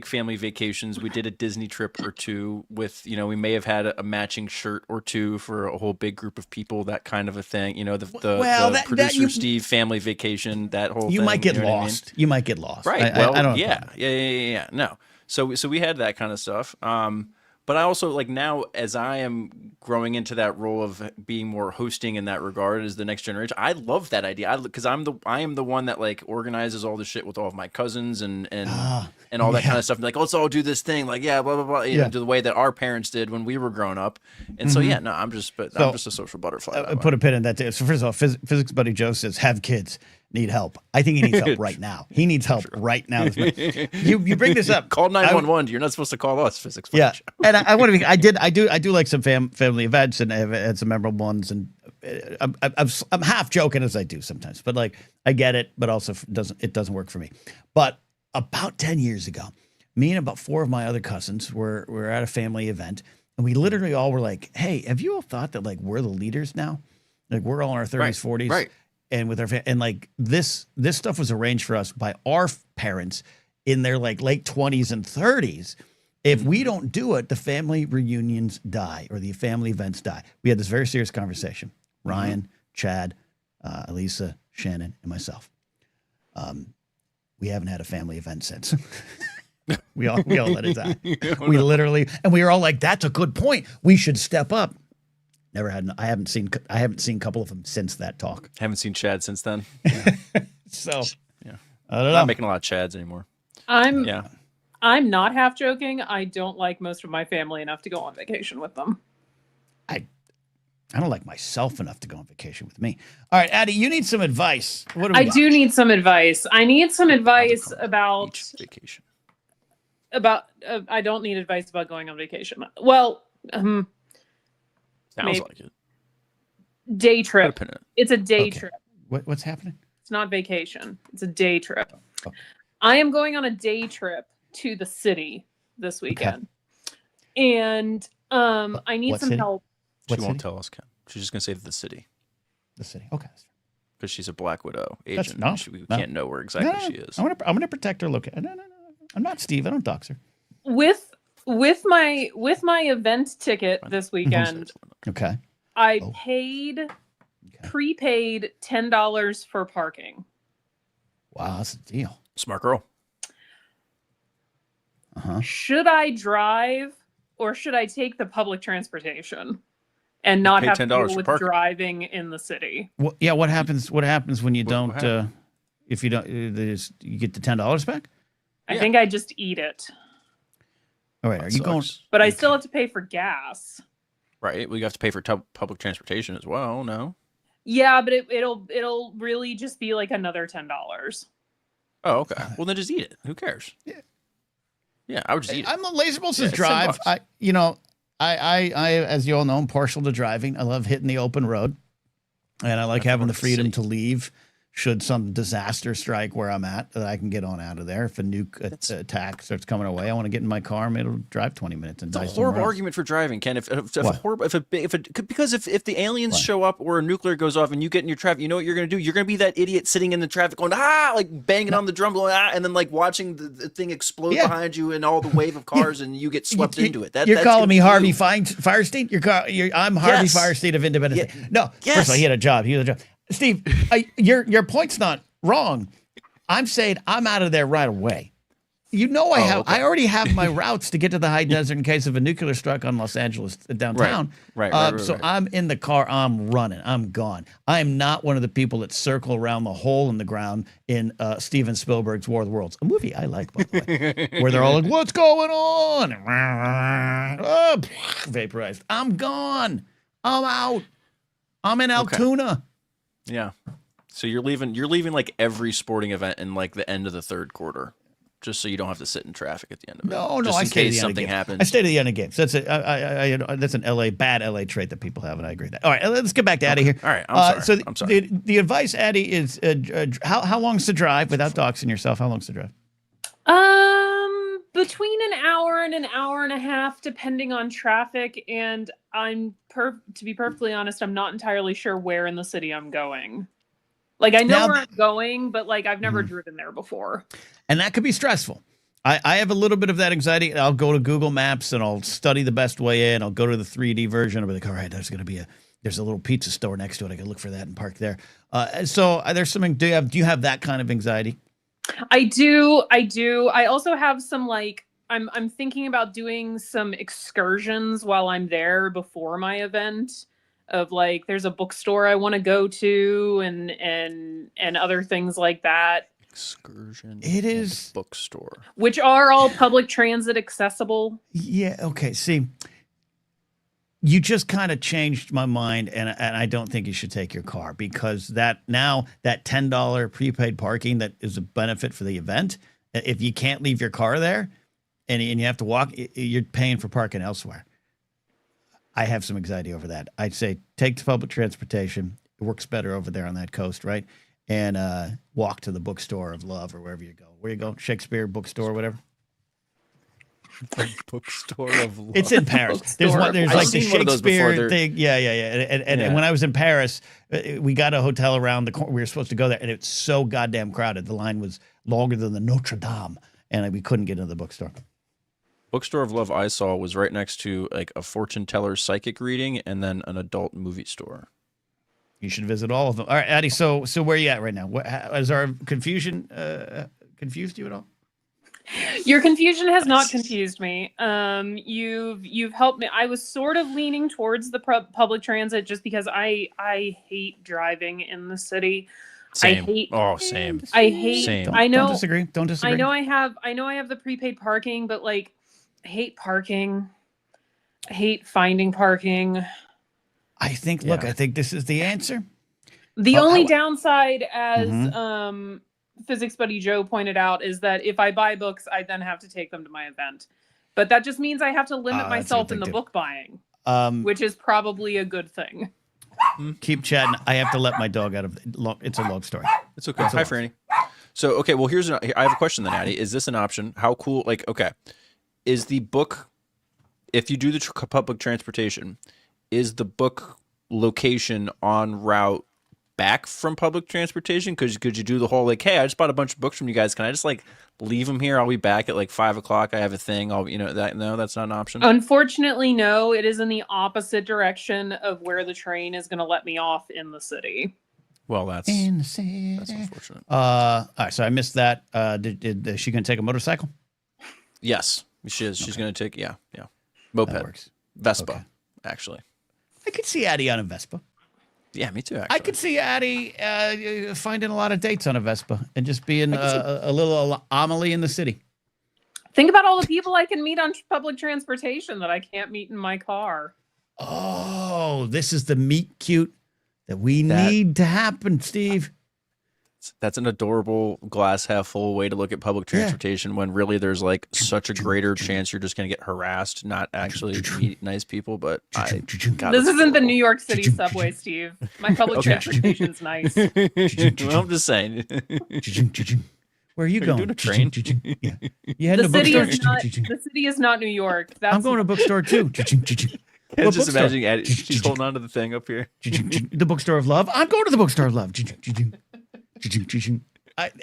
family vacations. We did a Disney trip or 2 with, we may have had a matching shirt or 2 for a whole big group of people, that kind of a thing. The producer Steve family vacation, that whole thing. You might get lost. I mean? You might get lost. Right. I don't know. Yeah. No. So we had that kind of stuff. But I also like now, as I am growing into that role of being more hosting in that regard as the next generation, I love that idea because I am the one that like organizes all the shit with all of my cousins and all that kind of stuff. Like, let's all do this thing, like blah blah blah, you know, the way that our parents did when we were growing up. And so I'm just a social butterfly. Put a pin in that too. So first of all, physics buddy Joe says have kids. Need help. I think he needs help right now. He needs help right now. You bring this up. Call 911. You're not supposed to call us, physics. Yeah, and I want to be. I do like some family events, and I've had some memorable ones. And I'm half joking as I do sometimes, but like I get it, but also it doesn't work for me. But about 10 years ago, me and about 4 of my other cousins were at a family event, and we literally all were like, "Hey, have you all thought that like we're the leaders now? Like we're all in our 30s, 40s, right?" And with our and like this stuff was arranged for us by our parents in their like late 20s and 30s. If we don't do it, the family reunions die or the family events die. We had this very serious conversation. Ryan, Chad, Elisa, Shannon, and myself. We haven't had a family event since. we all let it die. We literally, and we were all like, "That's a good point. We should step up." Never had. I haven't seen a couple of them since that talk. Haven't seen Chad since then. Yeah. So yeah, I don't know. Not making a lot of Chads anymore. I'm not half joking. I don't like most of my family enough to go on vacation with them. I don't like myself enough to go on vacation with me. All right, Addie, you need some advice. What do we I got? do need some advice. I need some advice about Beach vacation. I don't need advice about going on vacation. Well, Sounds maybe. like it. Day trip. Put a pin in it. It's a day Okay. trip. What's happening? It's not vacation. It's a day trip. Oh. I am going on a day trip to the city this weekend. And I need What some city? help. She What won't city? tell us, Ken. She's just gonna say the city The city. Okay. because she's a Black Widow That's- agent. no, and we no. can't know where exactly she is. I'm gonna protect her location. No. I'm not Steve. I don't dox her. With my event ticket this weekend, Okay. I Oh. prepaid $10 for parking. Wow, that's a deal. Smart girl. Should I drive or should I take the public transportation and not pay have to $10 deal for with parking. driving in the city? Well, yeah. What happens when you What don't? happened? If you don't, you get the $10 back. I Yeah. think I just eat it, All right. Are you going? Sucks. but I still have to pay for gas. Right. We have to pay for public transportation as well. No. Yeah, but it'll really just be like another $10. Oh, okay. Well, then just eat it. Who cares? Yeah. Yeah, I would just eat it. I'm a lazy supposed to it's drive. $10. I, as you all know, I'm partial to driving. I love hitting the open road, and I like That's having part the of the freedom city. to leave should some disaster strike where I'm at, that I can get on out of there. If a nuke attack starts coming away, I want to get in my car and it'll drive 20 minutes and die It's a somewhere horrible else. argument for driving, Ken. Because if the aliens What? show up or a nuclear goes off and you get in your traffic, you know what you're going to do? You're going to be that idiot sitting in the traffic going, like banging on the drum, going, and then like watching the thing explode Yeah. behind you and all the wave of cars and you get swept into it. You're That's calling gonna me be Harvey you. Firestein? I'm Harvey Yes. Firestein of Independence Yeah. Day. No, Yes. first of all, he had a job. Steve, your point's not wrong. I'm saying I'm out of there right away. You know, okay. I already have my routes to get to the high desert in case of a nuclear strike on Los Angeles downtown. Right. So I'm in the car. I'm running. I'm gone. I am not one of the people that circle around the hole in the ground in Steven Spielberg's War of the Worlds, a movie I like, by the way, where they're all like, "What's going on?" Oh, vaporized. I'm gone. I'm out. I'm in Altoona. Yeah. So you're leaving like every sporting event in like the end of the third quarter, just so you don't have to sit in traffic at the end of it. No, just I in stay to case the end of something games. happens. I stay to the end of games. That's that's an bad LA trait that people have, and I agree with that. All right, let's get back to Addie here. All right, I'm sorry. I'm sorry. The advice, Addie, is how long's the drive without doxing yourself? How long's the drive? Between an hour and an hour and a half, depending on traffic. And to be perfectly honest, I'm not entirely sure where in the city I'm going. Like, I know where I'm going, but like I've never driven there before. And that could be stressful. I have a little bit of that anxiety. I'll go to Google Maps and I'll study the best way in. I'll go to the 3D version. I'll be like, all right, there's a little pizza store next to it. I can look for that and park there. So there's something. Do you have that kind of anxiety? I do. I also have some like I'm thinking about doing some excursions while I'm there before my event. Of like, there's a bookstore I want to go to, and other things like that. Excursion. It is bookstore, which are all public transit accessible. Yeah. Okay. See, you just kind of changed my mind, and I don't think you should take your car, because that $10 prepaid parking that is a benefit for the event. If you can't leave your car there, and you have to walk, you're paying for parking elsewhere. I have some anxiety over that. I'd say take the public transportation. It works better over there on that coast, right? And walk to the bookstore of love or wherever you go. Where you go? Shakespeare bookstore, whatever. The bookstore of love. It's in Paris. There's like the Shakespeare thing. Yeah. And when I was in Paris, we got a hotel around the corner. We were supposed to go there, and it's so goddamn crowded. The line was longer than the Notre Dame, and we couldn't get into the bookstore. Bookstore of love I saw was right next to like a fortune teller psychic reading and then an adult movie store. You should visit all of them. All right, Addie. So where are you at right now? Is our confusion confused you at all? Your confusion has not confused me. You've helped me. I was sort of leaning towards the public transit just because I hate driving in the city. Same. I hate. Same. I hate. Same. I know. Don't disagree. I know I have the prepaid parking, but like, I hate parking. I hate finding parking. I think. Look, I think this is the answer. The only downside, as physics buddy Joe pointed out, is that if I buy books, I then have to take them to my event. But that just means I have to limit myself in the book buying, which is probably a good thing. Keep chatting. I have to let my dog out of it's a long story. It's okay. Hi, Franny. So, okay, well, I have a question then, Addie. Is this an option? How cool? Like, okay, is the book, if you do the public transportation, is the book location en route back from public transportation? Could you do the whole, like, hey, I just bought a bunch of books from you guys. Can I just, like, leave them here? I'll be back at, like, 5 o'clock. I have a thing. No, that's not an option. Unfortunately, no. It is in the opposite direction of where the train is going to let me off in the city. Well, that's unfortunate. All right, so I missed that. Is she going to take a motorcycle? Yes, she is. She's going to take, moped. That works. Vespa, actually. I could see Addie on a Vespa. Yeah, me too, actually. I could see Addie finding a lot of dates on a Vespa and just being a little Amelie in the city. Think about all the people I can meet on public transportation that I can't meet in my car. Oh, this is the meet cute that we need to happen, Steve. That's an adorable glass half full way to look at public transportation when really there's like such a greater chance you're just going to get harassed, not actually meet nice people. But this isn't the New York City subway, Steve. My public transportation's nice. Well, I'm just saying. Where are you going? Doing a train? Yeah. You heading to bookstore? The city is not New York. I'm going to bookstore too. I'm just imagining Addie, she's holding on to the thing up here. The bookstore of love. I'm going to the bookstore of love.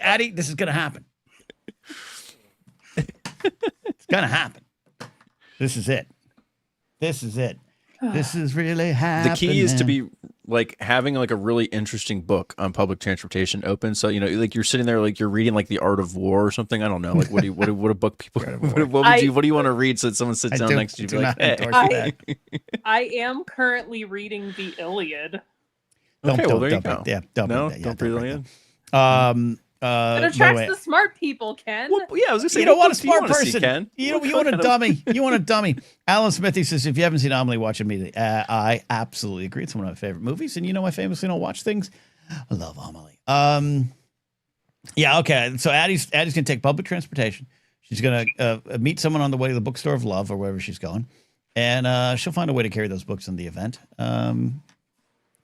Addie, this is going to happen. It's going to happen. This is it. This is really happening. The key is to be like having like a really interesting book on public transportation open. So, like you're sitting there, like you're reading like The Art of War or something. I don't know. Like what a book people, what do you want to read so that someone sits down next to you? Like, hey. I am currently reading the Iliad. Okay, well, there you go. Don't read the Iliad. It attracts the smart people, Ken. Well, yeah, I was gonna say, you don't want a smart person. Ken? You want a dummy. You want a dummy. Alan Smithy says, if you haven't seen Amelie, watch Amelie. I absolutely agree. It's one of my favorite movies. And I famously don't watch things. I love Amelie. Yeah, okay. So Addie's going to take public transportation. She's going to meet someone on the way to the bookstore of love or wherever she's going. And she'll find a way to carry those books in the event.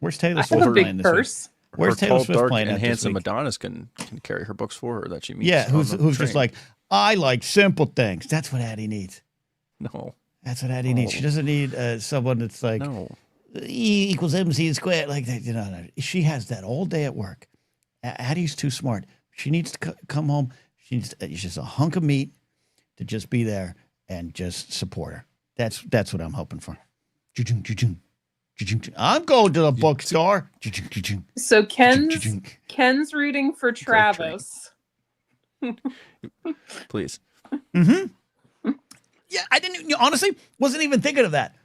Where's Taylor Swift? I have a big purse. Where's Taylor Swift dark playing and at handsome this week? Adonis can carry her books for her that she meets. Yeah, who's just like, I like simple things. That's what Addie needs. No. That's what Addie needs. She doesn't need someone that's like E equals MC squared. Like that. No. She has that all day at work. Addie's too smart. She needs to come home. She's just a hunk of meat to just be there and just support her. That's what I'm hoping for. I'm going to the bookstore. So Ken's rooting for Travis. Please. Mm-hmm. Yeah, I didn't honestly wasn't even thinking of that.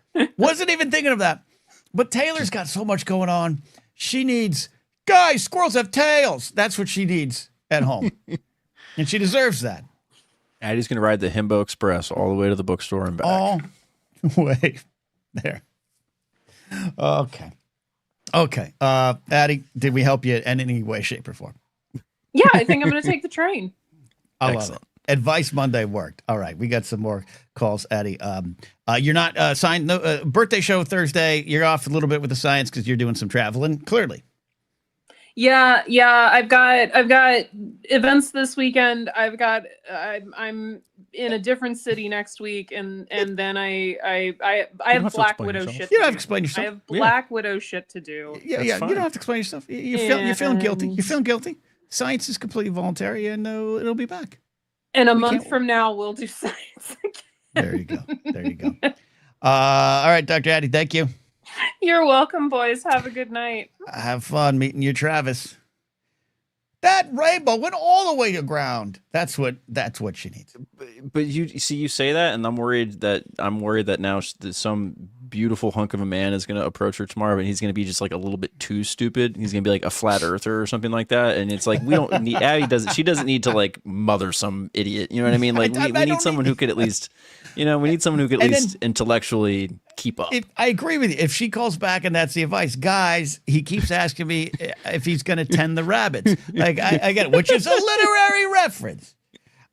But Taylor's got so much going on. She needs guys, squirrels have tails. That's what she needs at home. And she deserves that. Addie's gonna ride the Himbo Express all the way to the bookstore and back. All way there. Okay. Addie, did we help you in any way, shape, or form? Yeah, I think I'm going to take the train. I love it. Advice Monday worked. All right, we got some more calls, Addie. You're not signed. No birthday show Thursday. You're off a little bit with the science because you're doing some traveling. Clearly. Yeah. I've got events this weekend. I'm in a different city next week, and then I have Black Widow shit. You don't have to explain yourself. I have Black Widow shit to do. Yeah. You don't have to explain yourself. You're feeling guilty. You're feeling guilty. Science is completely voluntary, and it'll be back. And a month from now, we'll do science again. There you go. All right, Dr. Addie, thank you. You're welcome, boys. Have a good night. Have fun meeting you, Travis. That rainbow went all the way to ground. That's what she needs. But you say that, and I'm worried that now some beautiful hunk of a man is going to approach her tomorrow, and he's going to be just like a little bit too stupid. He's going to be like a flat earther or something like that. And it's like, we don't need, she doesn't need to like mother some idiot. You know what I mean? Like we need someone who could at least, we need someone who could at least intellectually keep up. I agree with you. If she calls back and that's the advice, guys, he keeps asking me if he's going to tend the rabbits. Like I get it, which is a literary reference.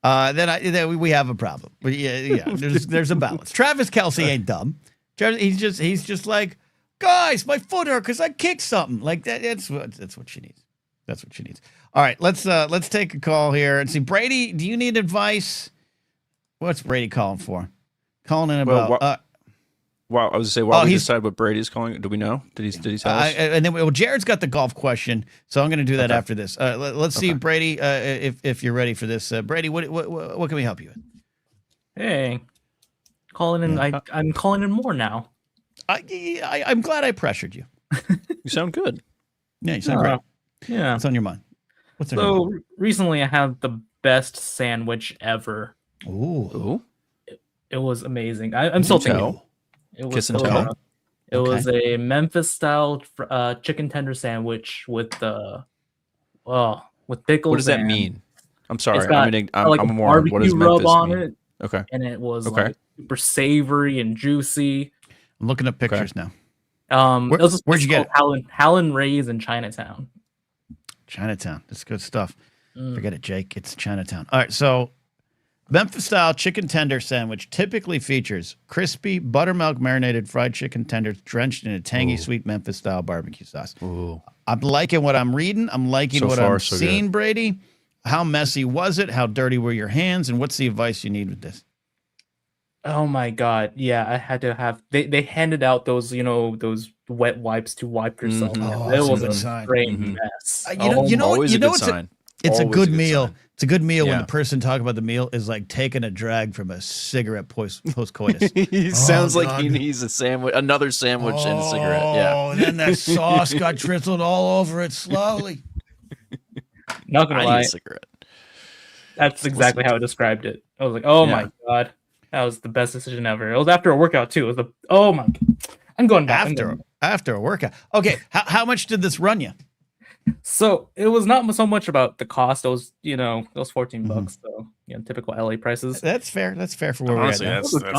Then we have a problem. But yeah, there's a balance. Travis Kelce ain't dumb. He's just like, guys, my foot hurt because I kicked something. Like that's what she needs. That's what she needs. All right, let's take a call here and see. Brady, do you need advice? What's Brady calling for? Calling in about. Wow, I was to say, while we decide what Brady's calling, do we know? Did he tell us? And then, Jared's got the golf question, so I'm going to do that after this. Let's see, Brady, if you're ready for this. Brady, what can we help you with? Hey, calling in. I'm calling in more now. I'm glad I pressured you. You sound good. Yeah, you sound great. Yeah. What's on your mind? Recently I had the best sandwich ever. Ooh. It was amazing. I'm still thinking. It was Kiss and tell. It was a Memphis style chicken tender sandwich with pickles. What does that mean? I'm sorry. I'm like a moron. What does rub Memphis on mean? it. Okay. And it was like super savory and juicy. I'm looking at pictures now. Where'd you get it? Howlin' Ray's in Chinatown. Chinatown. That's good stuff. Forget it, Jake. It's Chinatown. All right, so Memphis-style chicken tender sandwich typically features crispy, buttermilk marinated fried chicken tenders drenched in a tangy, sweet Memphis-style barbecue sauce. Ooh. I'm liking what I'm reading. I'm liking what I'm seeing, good. Brady. How messy was it? How dirty were your hands? And what's the advice you need with this? Oh my God. Yeah, I had to have they handed out those, those wet wipes to wipe yourself. Oh, it was that's a great mess. Always a good sign. It's Always a good meal. sign. It's a good meal when the person talking about the meal is like taking a drag from a cigarette post-coitus. He sounds like he needs another sandwich and a cigarette. Yeah. Oh, and then that sauce got drizzled all over it slowly. Not gonna lie, need a cigarette. That's exactly how I described it. I was like, oh my God, that was the best decision ever. It was after a workout too. It was oh my God. I'm going back. After a workout. Okay, how much did this run you? So it was not so much about the cost. It was, it was $14. So, typical LA prices. That's fair. That's fair for where we're at. It was a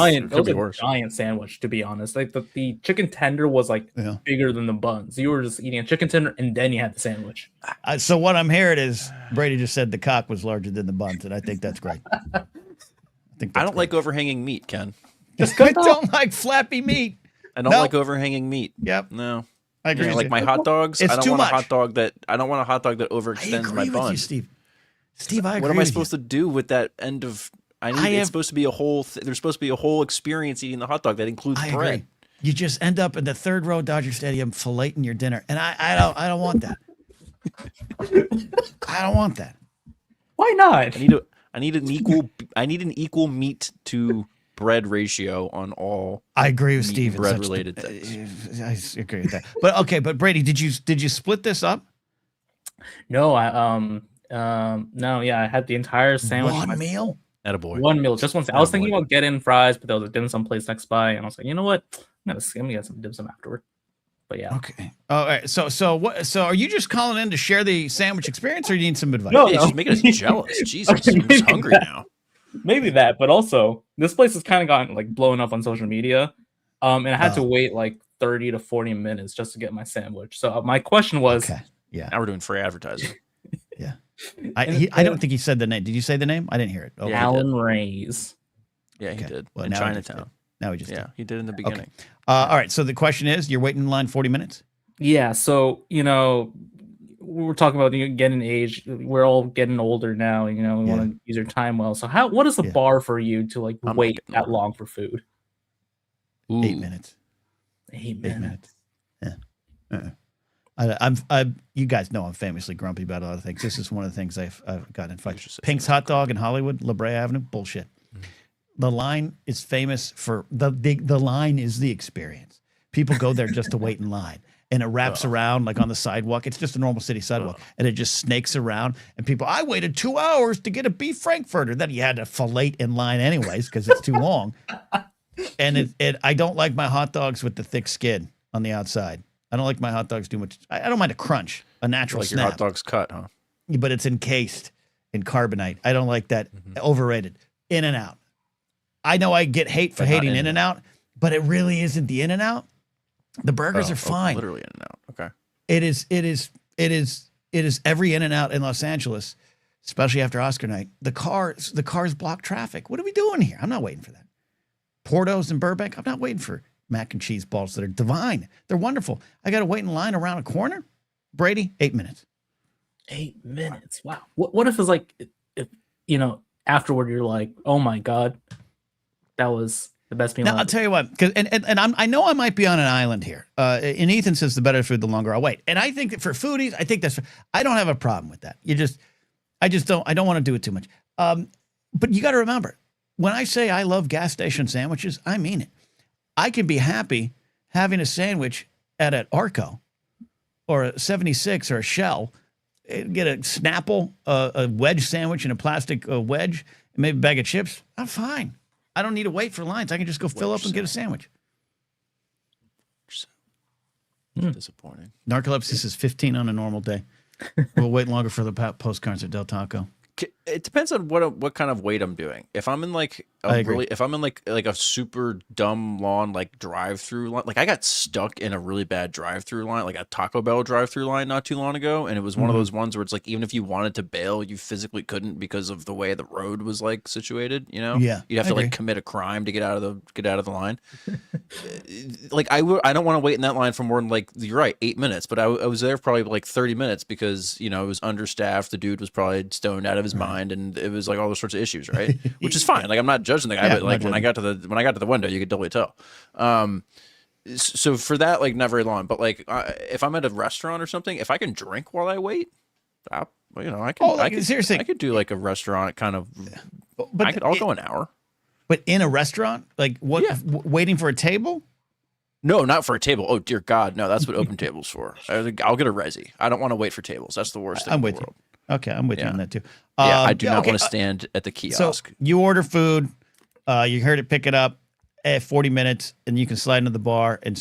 giant sandwich, to be honest. Like the chicken tender was like bigger than the buns. You were just eating a chicken tender and then you had the sandwich. So what I'm hearing is Brady just said the cock was larger than the buns, and I think that's great. I don't like overhanging meat, Ken. I don't like flappy meat. I don't like overhanging meat. Yep. No. I agree. Like my hot dogs. It's I don't too want much. a hot dog that overextends my bun. You, Steve. Steve, I agree. What am I supposed to do with that end of? It's supposed to be a whole. There's supposed to be a whole experience eating the hot dog that includes bread. Agree. You just end up in the third row Dodger Stadium filleting your dinner, and I don't want that. I don't want that. Why not? I need an equal meat to bread ratio on all. I agree with Steve. Bread related things. I agree with that. But Brady, did you split this up? No, no, yeah, I had the entire sandwich. One meal? Attaboy. One meal, just one. I was thinking about getting fries, but there was a dim sum place next by, and I was like, you know what? I'm gonna get some dim sum afterward. But yeah. Okay. All right. So what? So are you just calling in to share the sandwich experience, or do you need some advice? No, It's just making us jealous. Jesus, I'm just hungry now. Maybe that, but also this place has kind of gotten like blown up on social media, and I had to wait like 30 to 40 minutes just to get my sandwich. So my question was, now we're doing free advertising. Yeah, I don't think he said the name. Did you say the name? I didn't hear it. Oh, Alan Ray's. Yeah, he did. Well, in Chinatown. Now he just did. He did in the beginning. Okay. All right. So the question is, you're waiting in line 40 minutes? Yeah. So we were talking about getting age. We're all getting older now. We want to use your time well. So what is the bar for you to like wait that long for food? Ooh. 8 minutes. 8 minutes. Yeah. You guys know I'm famously grumpy about a lot of things. This is one of the things I've gotten in fights. Pink's Hot Dog in Hollywood, La Brea Avenue, bullshit. The line is famous for the line is the experience. People go there just to wait in line. And it wraps around like on the sidewalk. It's just a normal city sidewalk. And it just snakes around. And people, I waited 2 hours to get a beef frankfurter that you had to fillet in line anyways because it's too long. And I don't like my hot dogs with the thick skin on the outside. I don't like my hot dogs too much. I don't mind a crunch, a natural Like snap. your hot dog's cut, huh? But it's encased in carbonite. I don't like that. Overrated. In-N-Out. I know I get hate for hating In-N-Out, but it really isn't the In-N-Out. The burgers are fine. Literally In-N-Out. Okay. It is every In-N-Out in Los Angeles, especially after Oscar night. The cars block traffic. What are we doing here? I'm not waiting for that. Porto's in Burbank. I'm not waiting for mac and cheese balls that are divine. They're wonderful. I got to wait in line around a corner. Brady, 8 minutes. 8 minutes. Wow. What if it's like, if afterward you're like, oh my God, that was the best meal. Now, I'll tell you what, because I know I might be on an island here. And Ethan says the better food, the longer I'll wait. And I think that for foodies, I don't have a problem with that. I don't want to do it too much. But you got to remember, when I say I love gas station sandwiches, I mean it. I can be happy having a sandwich at an Arco or a 76 or a Shell, get a Snapple, a wedge sandwich and a plastic wedge, and maybe a bag of chips. I'm fine. I don't need to wait for lines. I can just go fill up and get a sandwich. Disappointing. Narcolepsy is 15 on a normal day. We'll wait longer for the postcards at Del Taco. It depends on what kind of weight I'm doing. If I'm in like a super dumb long like drive-through line, like I got stuck in a really bad drive-through line, like a Taco Bell drive-through line not too long ago, and it was one of those ones where it's like even if you wanted to bail, you physically couldn't because of the way the road was like situated. Yeah, you'd have to like commit a crime to get out of the line. Like I don't want to wait in that line for more than like you're right 8 minutes, but I was there for probably like 30 minutes because it was understaffed. The dude was probably stoned out of his mind, and it was like all those sorts of issues, right? Which is fine. Like I'm not judging the guy, but like when I got to the window, you could totally tell. So for that, like not very long, but like if I'm at a restaurant or something, if I can drink while I wait, I can seriously, I could do like a restaurant kind of. But I'll go an hour. But in a restaurant, like what? Yeah. Waiting for a table? No, not for a table. Oh dear God, no! That's what open tables for. I'll get a resi. I don't want to wait for tables. That's the worst thing in the world. Okay, I'm with you on that too. Yeah, I do not want to stand at the kiosk. So you order food, you heard it, pick it up at 40 minutes, and you can slide into the bar and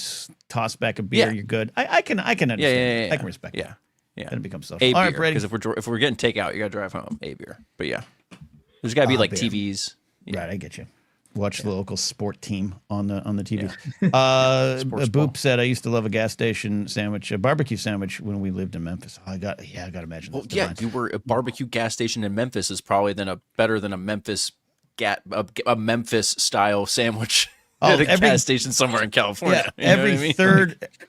toss back a beer. You're good. I can understand. Yeah. I can respect. Yeah. Then it becomes social. A All beer, right, Brady. because if we're getting takeout, you got to drive home. A beer, but yeah, there's got to be like beer. TVs. Yeah. Right, I get you. Watch the local sport team on the TV. Yeah. Boop said, I used to love a gas station sandwich, a barbecue sandwich when we lived in Memphis. I got to imagine. Well, yeah, you were a barbecue gas station in Memphis is probably better than a Memphis Memphis style sandwich at a gas station somewhere in California. Yeah,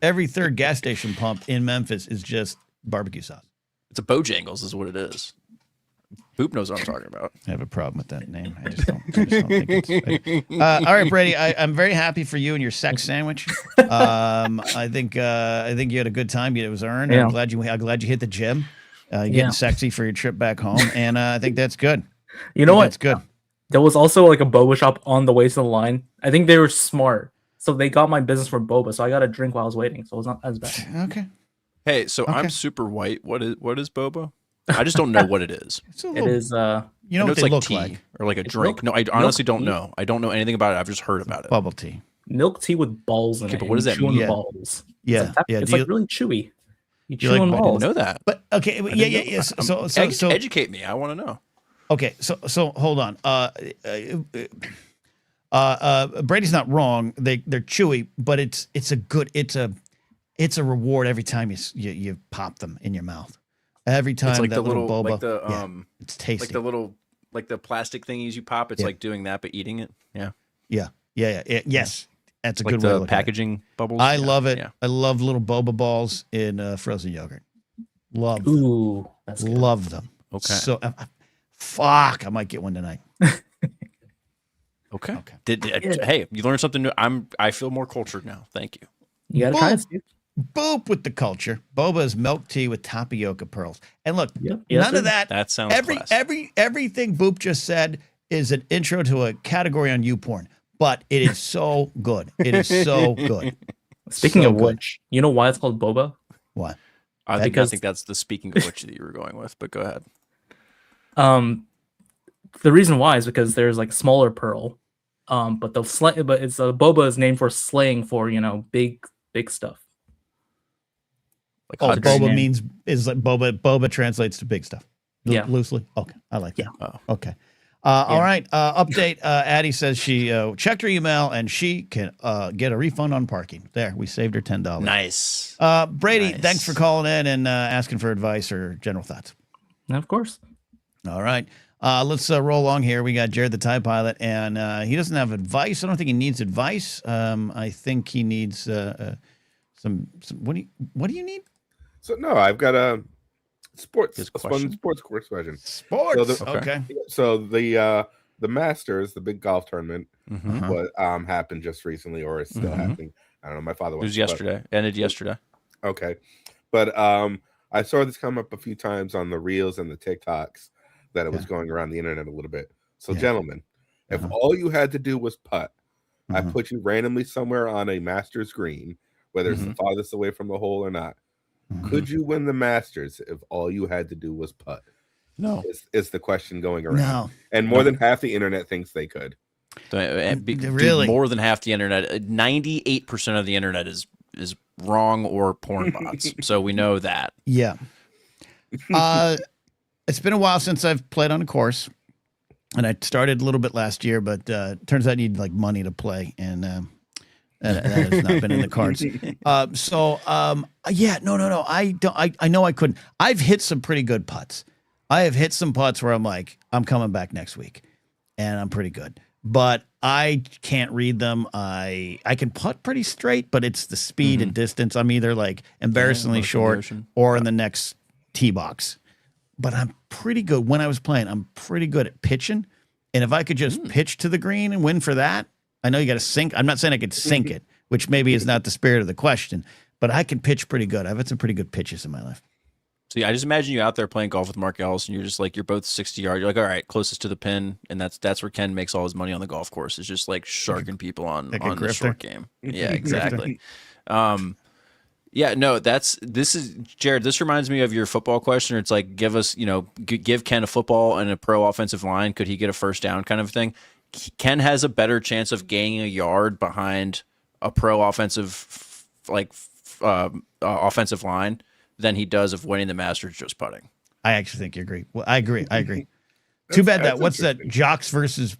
every third gas station pump in Memphis is just barbecue sauce. It's a Bojangles is what it is. Boop knows what I'm talking about. I have a problem with that name. I just don't think it's right. All right, Brady. I'm very happy for you and your sex sandwich. I think you had a good time. It was earned. Yeah. I'm glad you hit the gym. You're getting sexy for your trip back home, and I think that's good. You know what? That's good. There was also like a boba shop on the way to the line. I think they were smart, so they got my business for boba. So I got a drink while I was waiting, so it was not as bad. Okay. Hey, so I'm super white. What is boba? I just don't know what it is. It is you know what it's they like look tea like or like a drink. No, I honestly don't know. I don't know anything about it. I've just heard about it. Bubble tea. Milk tea with balls in it. But what does that mean? Balls. Yeah, it's like really chewy. You chew like on balls. I didn't know that. But okay, yeah. So educate me. I want to know. Okay, so hold on. Brady's not wrong. They're chewy, but it's a reward every time you pop them in your mouth. Every time it's like that the little boba, it's tasty. Like the plastic thingies you pop. It's like doing that, but eating it. Yeah. Yes, that's a like good way to look at it. Packaging bubbles. I love it. Yeah. I love little boba balls in frozen yogurt. Love them. Ooh, that's good. Love them. Okay. So, fuck, I might get one tonight. Okay. Hey, you learned something new. I feel more cultured now. Thank you. You gotta try it, Steve. Boop with the culture. Boba is milk tea with tapioca pearls. And look, Yes, none of that. That sounds everything Boop just said is an intro to a category on YouPorn. But it is so good. It is so good. Speaking of which, you know why it's called boba? Why? I think that's the speaking of which that you were going with. But go ahead. The reason why is because there's like smaller pearl, But it's boba is named for slang for big stuff. Like boba is like boba. Boba translates to big stuff. Yeah. Loosely. Okay, I like that. Yeah. Oh. Okay. All right. Update. Addie says she checked her email and she can get a refund on parking. There, we saved her $10. Nice. Brady, Nice. thanks for calling in and asking for advice or general thoughts. Of course. All right. Let's roll along here. We got Jared the TIE Pilot, and he doesn't have advice. I don't think he needs advice. I think he needs some. What do you need? So no, I've got a sports question. Sports question. Sports. So Okay. So the Masters, the big golf tournament, Mm-hmm. what happened just recently, or is still happening. I don't know. My father It went. was yesterday. Ended yesterday. Okay, but I saw this come up a few times on the reels and the TikToks that it was going around the internet a little bit. So, gentlemen, if all you had to do was putt, I put you randomly somewhere on a Masters green, whether it's the farthest away from the hole or not. Could you win the Masters if all you had to do was putt? No. Is the question going around. No. And more than half the internet thinks they could. Really? More than half the internet. 98% of the internet is wrong or porn bots. So we know that. Yeah. It's been a while since I've played on a course, and I started a little bit last year, but turns out you need like money to play, and that has not been in the cards. No. I don't. I know I couldn't. I've hit some pretty good putts. I have hit some putts where I'm like, I'm coming back next week, and I'm pretty good. But I can't read them. I can putt pretty straight, but it's the speed and distance. I'm either like embarrassingly short or in the next tee box. But I'm pretty good. When I was playing, I'm pretty good at pitching. And if I could just pitch to the green and win for that, I know you got to sink. I'm not saying I could sink it, which maybe is not the spirit of the question, but I can pitch pretty good. I've had some pretty good pitches in my life. See, I just imagine you out there playing golf with Mark Ellis, and you're both 60 yards. You're like, all right, closest to the pin, and that's where Ken makes all his money on the golf course. Is just like sharking people on the short game. Yeah, exactly. Yeah, no, this is Jared. This reminds me of your football question. It's like, give Ken a football and a pro offensive line. Could he get a first down kind of thing? Ken has a better chance of gaining a yard behind a pro offensive offensive line than he does of winning the Masters just putting. I actually think you agree. Well, I agree. Too bad that what's that Jocks versus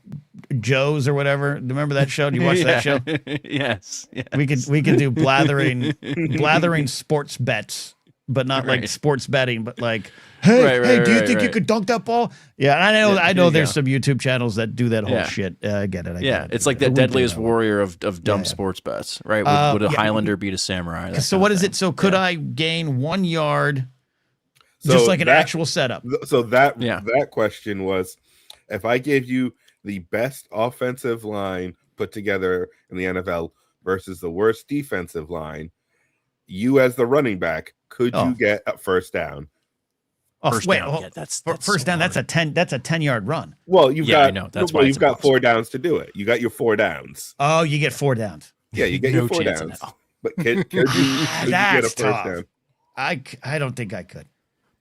Joes or whatever. Remember that show? Do you watch that show? Yes. We could do blathering sports bets, but not like sports betting, but like, hey, do you think you could dunk that ball? Yeah, I know there's some YouTube channels that do that whole shit. I get it. It's like the deadliest warrior of dumb sports bets, right? Would a Highlander beat a samurai? So what is it? So could I gain 1 yard? Just like an actual setup. So that question was, if I gave you the best offensive line put together in the NFL versus the worst defensive line, you as the running back, could you get a first down? First down. That's first down. That's a 10-yard run. Well, you've got 4 downs to do it. You got your 4 downs. Oh, you get 4 downs. Yeah, you get your 4 downs. But could you get a first down? I don't think I could.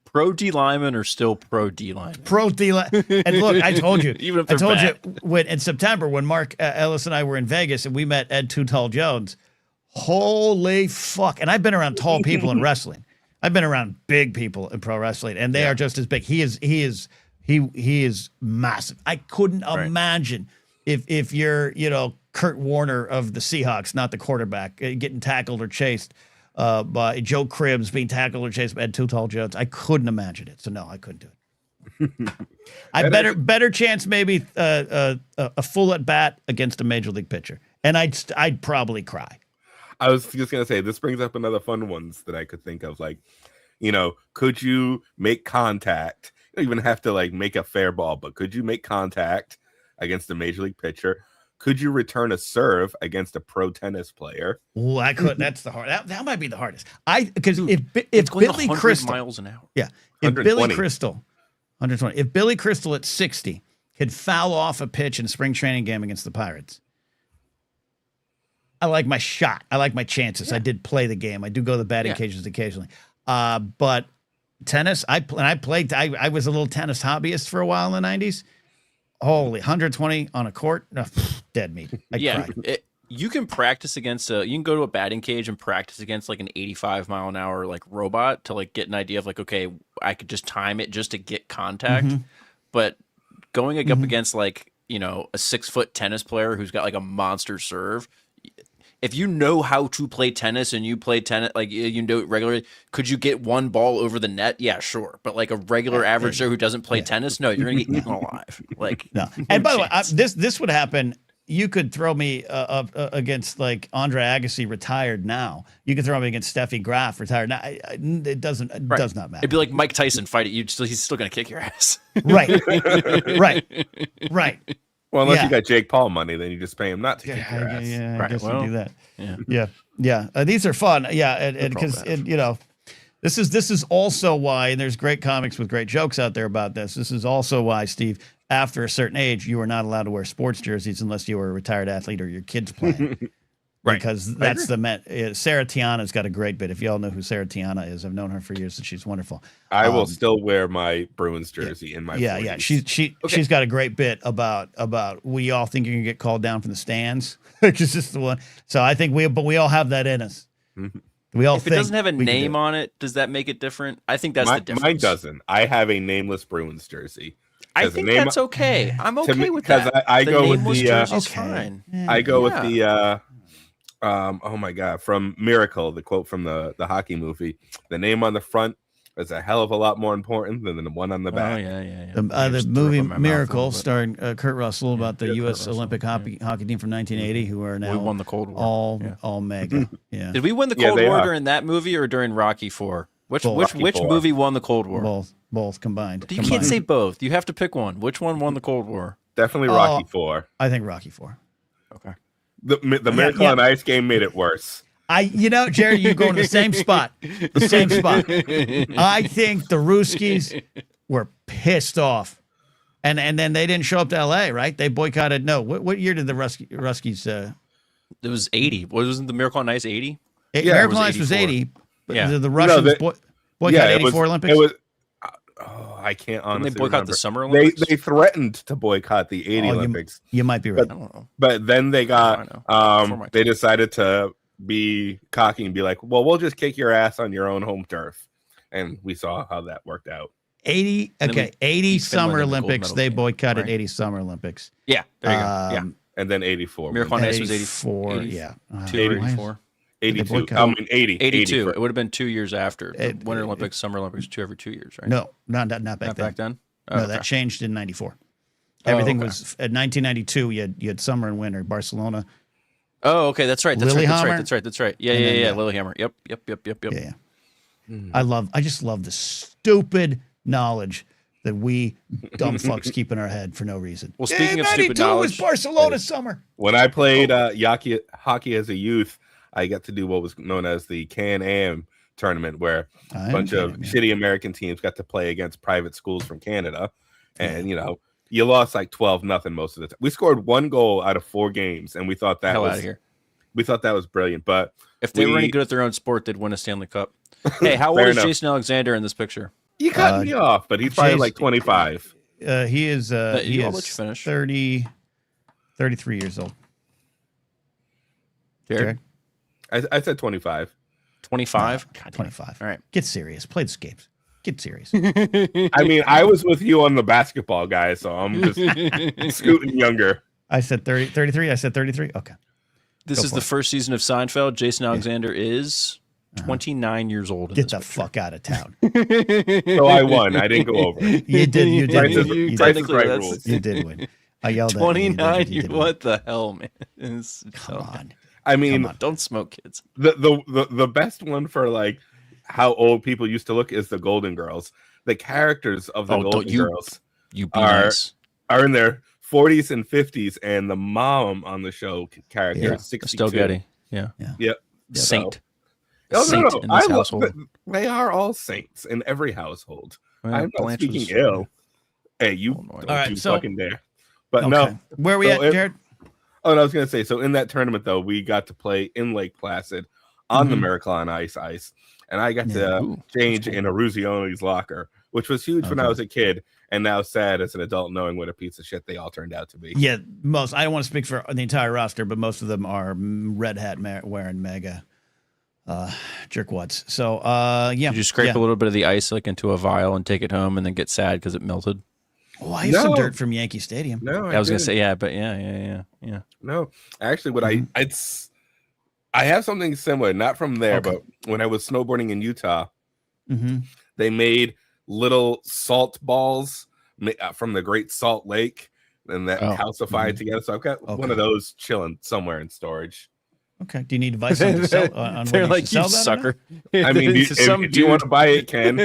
Pro D linemen are still pro D linemen. Pro D linemen. And look, I told you. Even if they're you in September when Mark Ellis and I were in Vegas and we met Ed Too Tall Jones. Holy fuck! And I've been around tall people in wrestling. I've been around big people in pro wrestling, and they are just as big. He is massive. I couldn't imagine if you're Kurt Warner of the Seahawks, not the quarterback, getting tackled or chased. By Joe Cribbs being tackled or chased by Ed Too Tall Jones. I couldn't imagine it. So no, I couldn't do it. I better chance maybe a full at bat against a major league pitcher, and I'd probably cry. I was just gonna say, this brings up another fun ones that I could think of. Like, could you make contact? You don't even have to like make a fair ball, but could you make contact against a major league pitcher? Could you return a serve against a pro tennis player? Oh, I could. That's the hard. That might be the hardest. Because if Billy Crystal miles an hour, if Billy Crystal 120, if Billy Crystal at 60 could foul off a pitch in a spring training game against the Pirates, I like my shot. I like my chances. I did play the game. I do go to the batting cages occasionally. But tennis, I was a little tennis hobbyist for a while in the 90s. Holy 120 on a court, no, dead meat. I'd cry. You can practice against you can go to a batting cage and practice against like an 85-mile-an-hour like robot to like get an idea of like, okay, I could just time it just to get contact. But going up against like, you know, a 6-foot tennis player who's got like a monster serve, if you know how to play tennis and you play tennis, like you do it regularly, could you get one ball over the net? Yeah, sure. But like a regular average Joe who doesn't play tennis, no, you're gonna get eaten alive. Like no. And by the way, this would happen. You could throw me against like Andre Agassi, retired now. You could throw me against Steffi Graf, retired now. It does not matter. It'd be like Mike Tyson fight it. He's still gonna kick your ass. Right. Well, unless you got Jake Paul money, then you just pay him not to kick your ass. Yeah, I guess you do that. Yeah. These are fun. Yeah, and because you know, this is also why, and there's great comics with great jokes out there about this. This is also why, Steve, after a certain age, you are not allowed to wear sports jerseys unless you were a retired athlete or your kids playing. Right. Because that's Sarah Tiana's got a great bit. If y'all know who Sarah Tiana is, I've known her for years and she's wonderful. I will still wear my Bruins jersey in my 40s. Yeah. She's got a great bit about we all think you're gonna get called down from the stands. It's just the one. So I think we all have that in us. We all if it doesn't have a name on it, does that make it different? I think that's the difference. Mine doesn't. I have a nameless Bruins jersey. I think that's okay. I'm okay with that. Because I go with the fine. I go with the oh my god, from Miracle, the quote from the hockey movie. The name on the front is a hell of a lot more important than the one on the back. Oh yeah. The movie Miracle, starring Kurt Russell, about the U.S. Olympic hockey team from 1980, who are now we won the Cold War. All mega. Yeah. Did we win the Cold War during that movie or during Rocky IV? Which movie won the Cold War? Both combined. You can't say both. You have to pick one. Which one won the Cold War? Definitely Rocky IV. I think Rocky IV. Okay. The Miracle on Ice game made it worse. Jerry, you go in the same spot. The same spot. I think the Ruskies were pissed off. And then they didn't show up to LA, right? They boycotted. No, what year did the Ruskies it was 80. Wasn't the Miracle on Ice 80? Miracle on Ice was 80. Yeah. The Russians boycotted 84 Olympics? It was I can't honestly They boycott remember. the Summer Olympics? They threatened to boycott the 80 Olympics. You might be right. I don't know. But then they got they decided to be cocky and be like, well, we'll just kick your ass on your own home turf. And we saw how that worked out. 80 Summer Olympics. They boycotted 80 Summer Olympics. Yeah, there you go. Yeah. And then 84. Miracle on Ice was 84. Yeah. 84. 82. I mean 80. 82. It would have been 2 years after. Winter Olympics, Summer Olympics, every 2 years, right? No, not back then. Back then? Oh, no, that changed in 94. Everything was at 1992. You had summer and winter. Barcelona. Oh, okay, that's right. That's right. Yeah. Lillehammer. Yep. Yeah. I just love the stupid knowledge that we dumb fucks keep in our head for no reason. Well, speaking of stupid knowledge, was Barcelona summer. When I played hockey as a youth, I got to do what was known as the Can-Am tournament, where a bunch of shitty American teams got to play against private schools from Canada. And, you lost like 12-0 most of the time. We scored 1 goal out of 4 games, and we thought that was brilliant. But if they were any good at their own sport, they'd win a Stanley Cup. Hey, how old is Jason Alexander in this picture? You cut me off, but he's probably like 25. He is I'll let you finish. 33 years old. Jared? I said 25. 25? God, 25. All right. Get serious. Play the games. Get serious. I mean, I was with you on the basketball, guy, so I'm just scooting younger. I said 33. I said 33. Okay. This is the first season of Seinfeld. Jason Alexander is 29 years old. Get the fuck out of town. So I won. I didn't go over. You did. You did. You did win. I yelled 29. At you. What the hell, man? Come on. I mean, don't smoke, kids. The best one for like how old people used to look is the Golden Girls. The characters of the Golden Girls are in their 40s and 50s, and the mom on the show character is 62. Still Getty. Yeah. Saint. Saint in this household. They are all saints in every household. I'm not speaking ill. Hey, you don't you fucking dare. But no. Where are we at, Jared? Oh, and I was going to say, so in that tournament, though, we got to play in Lake Placid on the Miracle on Ice. And I got to change in Eruzioni's locker, which was huge when I was a kid. and now sad as an adult knowing what a piece of shit they all turned out to be. Yeah, I don't want to speak for the entire roster, but most of them are red hat wearing mega jerkwads. So, yeah. Did you scrape a little bit of the ice like into a vial and take it home and then get sad because it melted? Oh, I have some dirt from Yankee Stadium. No, I was going to say, yeah, but yeah. No, actually, what I have something similar, not from there, but when I was snowboarding in Utah, they made little salt balls from the Great Salt Lake, and that calcified together. So I've got one of those chilling somewhere in storage. Okay. Do you need advice on to sell? They're like, you sucker. I mean, do you want to buy it, Ken? No,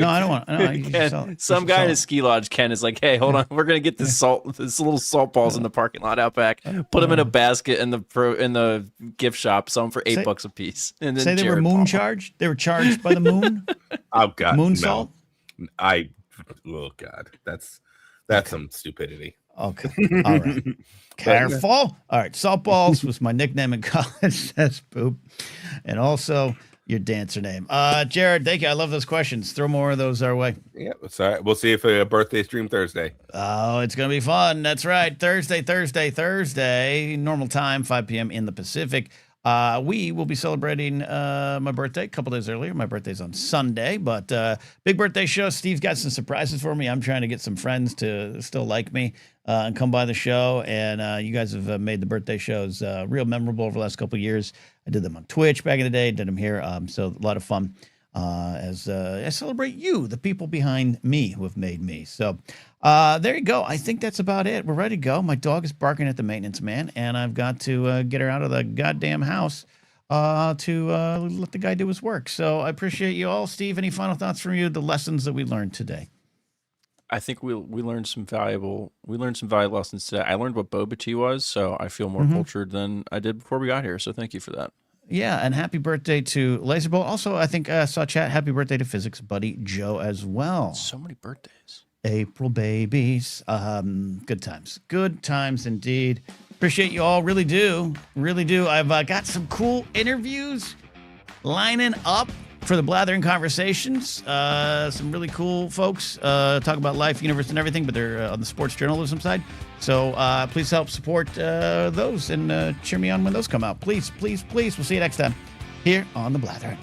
I don't want. Ken, some guy in a ski lodge, Ken, is like, hey, hold on, we're gonna get this little salt balls in the parking lot out back. Put them in a basket in the gift shop. Sell them for $8 a piece. And then they were moon charged. They were charged by the moon. Oh God, moon salt. Oh God, that's some stupidity. Okay. All right. Careful. All right. Salt balls was my nickname in college. That's poop. And also your dancer name. Jared, thank you. I love those questions. Throw more of those our way. Yeah. It's all right. We'll see if a birthday stream Thursday. Oh, it's going to be fun. That's right. Thursday. Normal time, 5 p.m. in the Pacific. We will be celebrating my birthday a couple days earlier. My birthday's on Sunday, but big birthday show. Steve's got some surprises for me. I'm trying to get some friends to still like me and come by the show. And you guys have made the birthday shows real memorable over the last couple of years. I did them on Twitch back in the day, did them here. So a lot of fun as I celebrate you, the people behind me who have made me. So there you go. I think that's about it. We're ready to go. My dog is barking at the maintenance man, and I've got to get her out of the goddamn house to let the guy do his work. So I appreciate you all. Steve, any final thoughts from you? The lessons that we learned today. I think we learned some valuable lessons today. I learned what boba tea was, so I feel more cultured than I did before we got here. So thank you for that. Yeah, and happy birthday to Laserbolt. Also, I think I saw chat. Happy birthday to physics buddy Joe as well. So many birthdays. April babies. Good times indeed. Appreciate you all. Really do. I've got some cool interviews lining up for the Blathering Conversations. Some really cool folks talk about life, universe, and everything, but they're on the sports journalism side. So please help support those and cheer me on when those come out. Please. We'll see you next time here on the Blathering.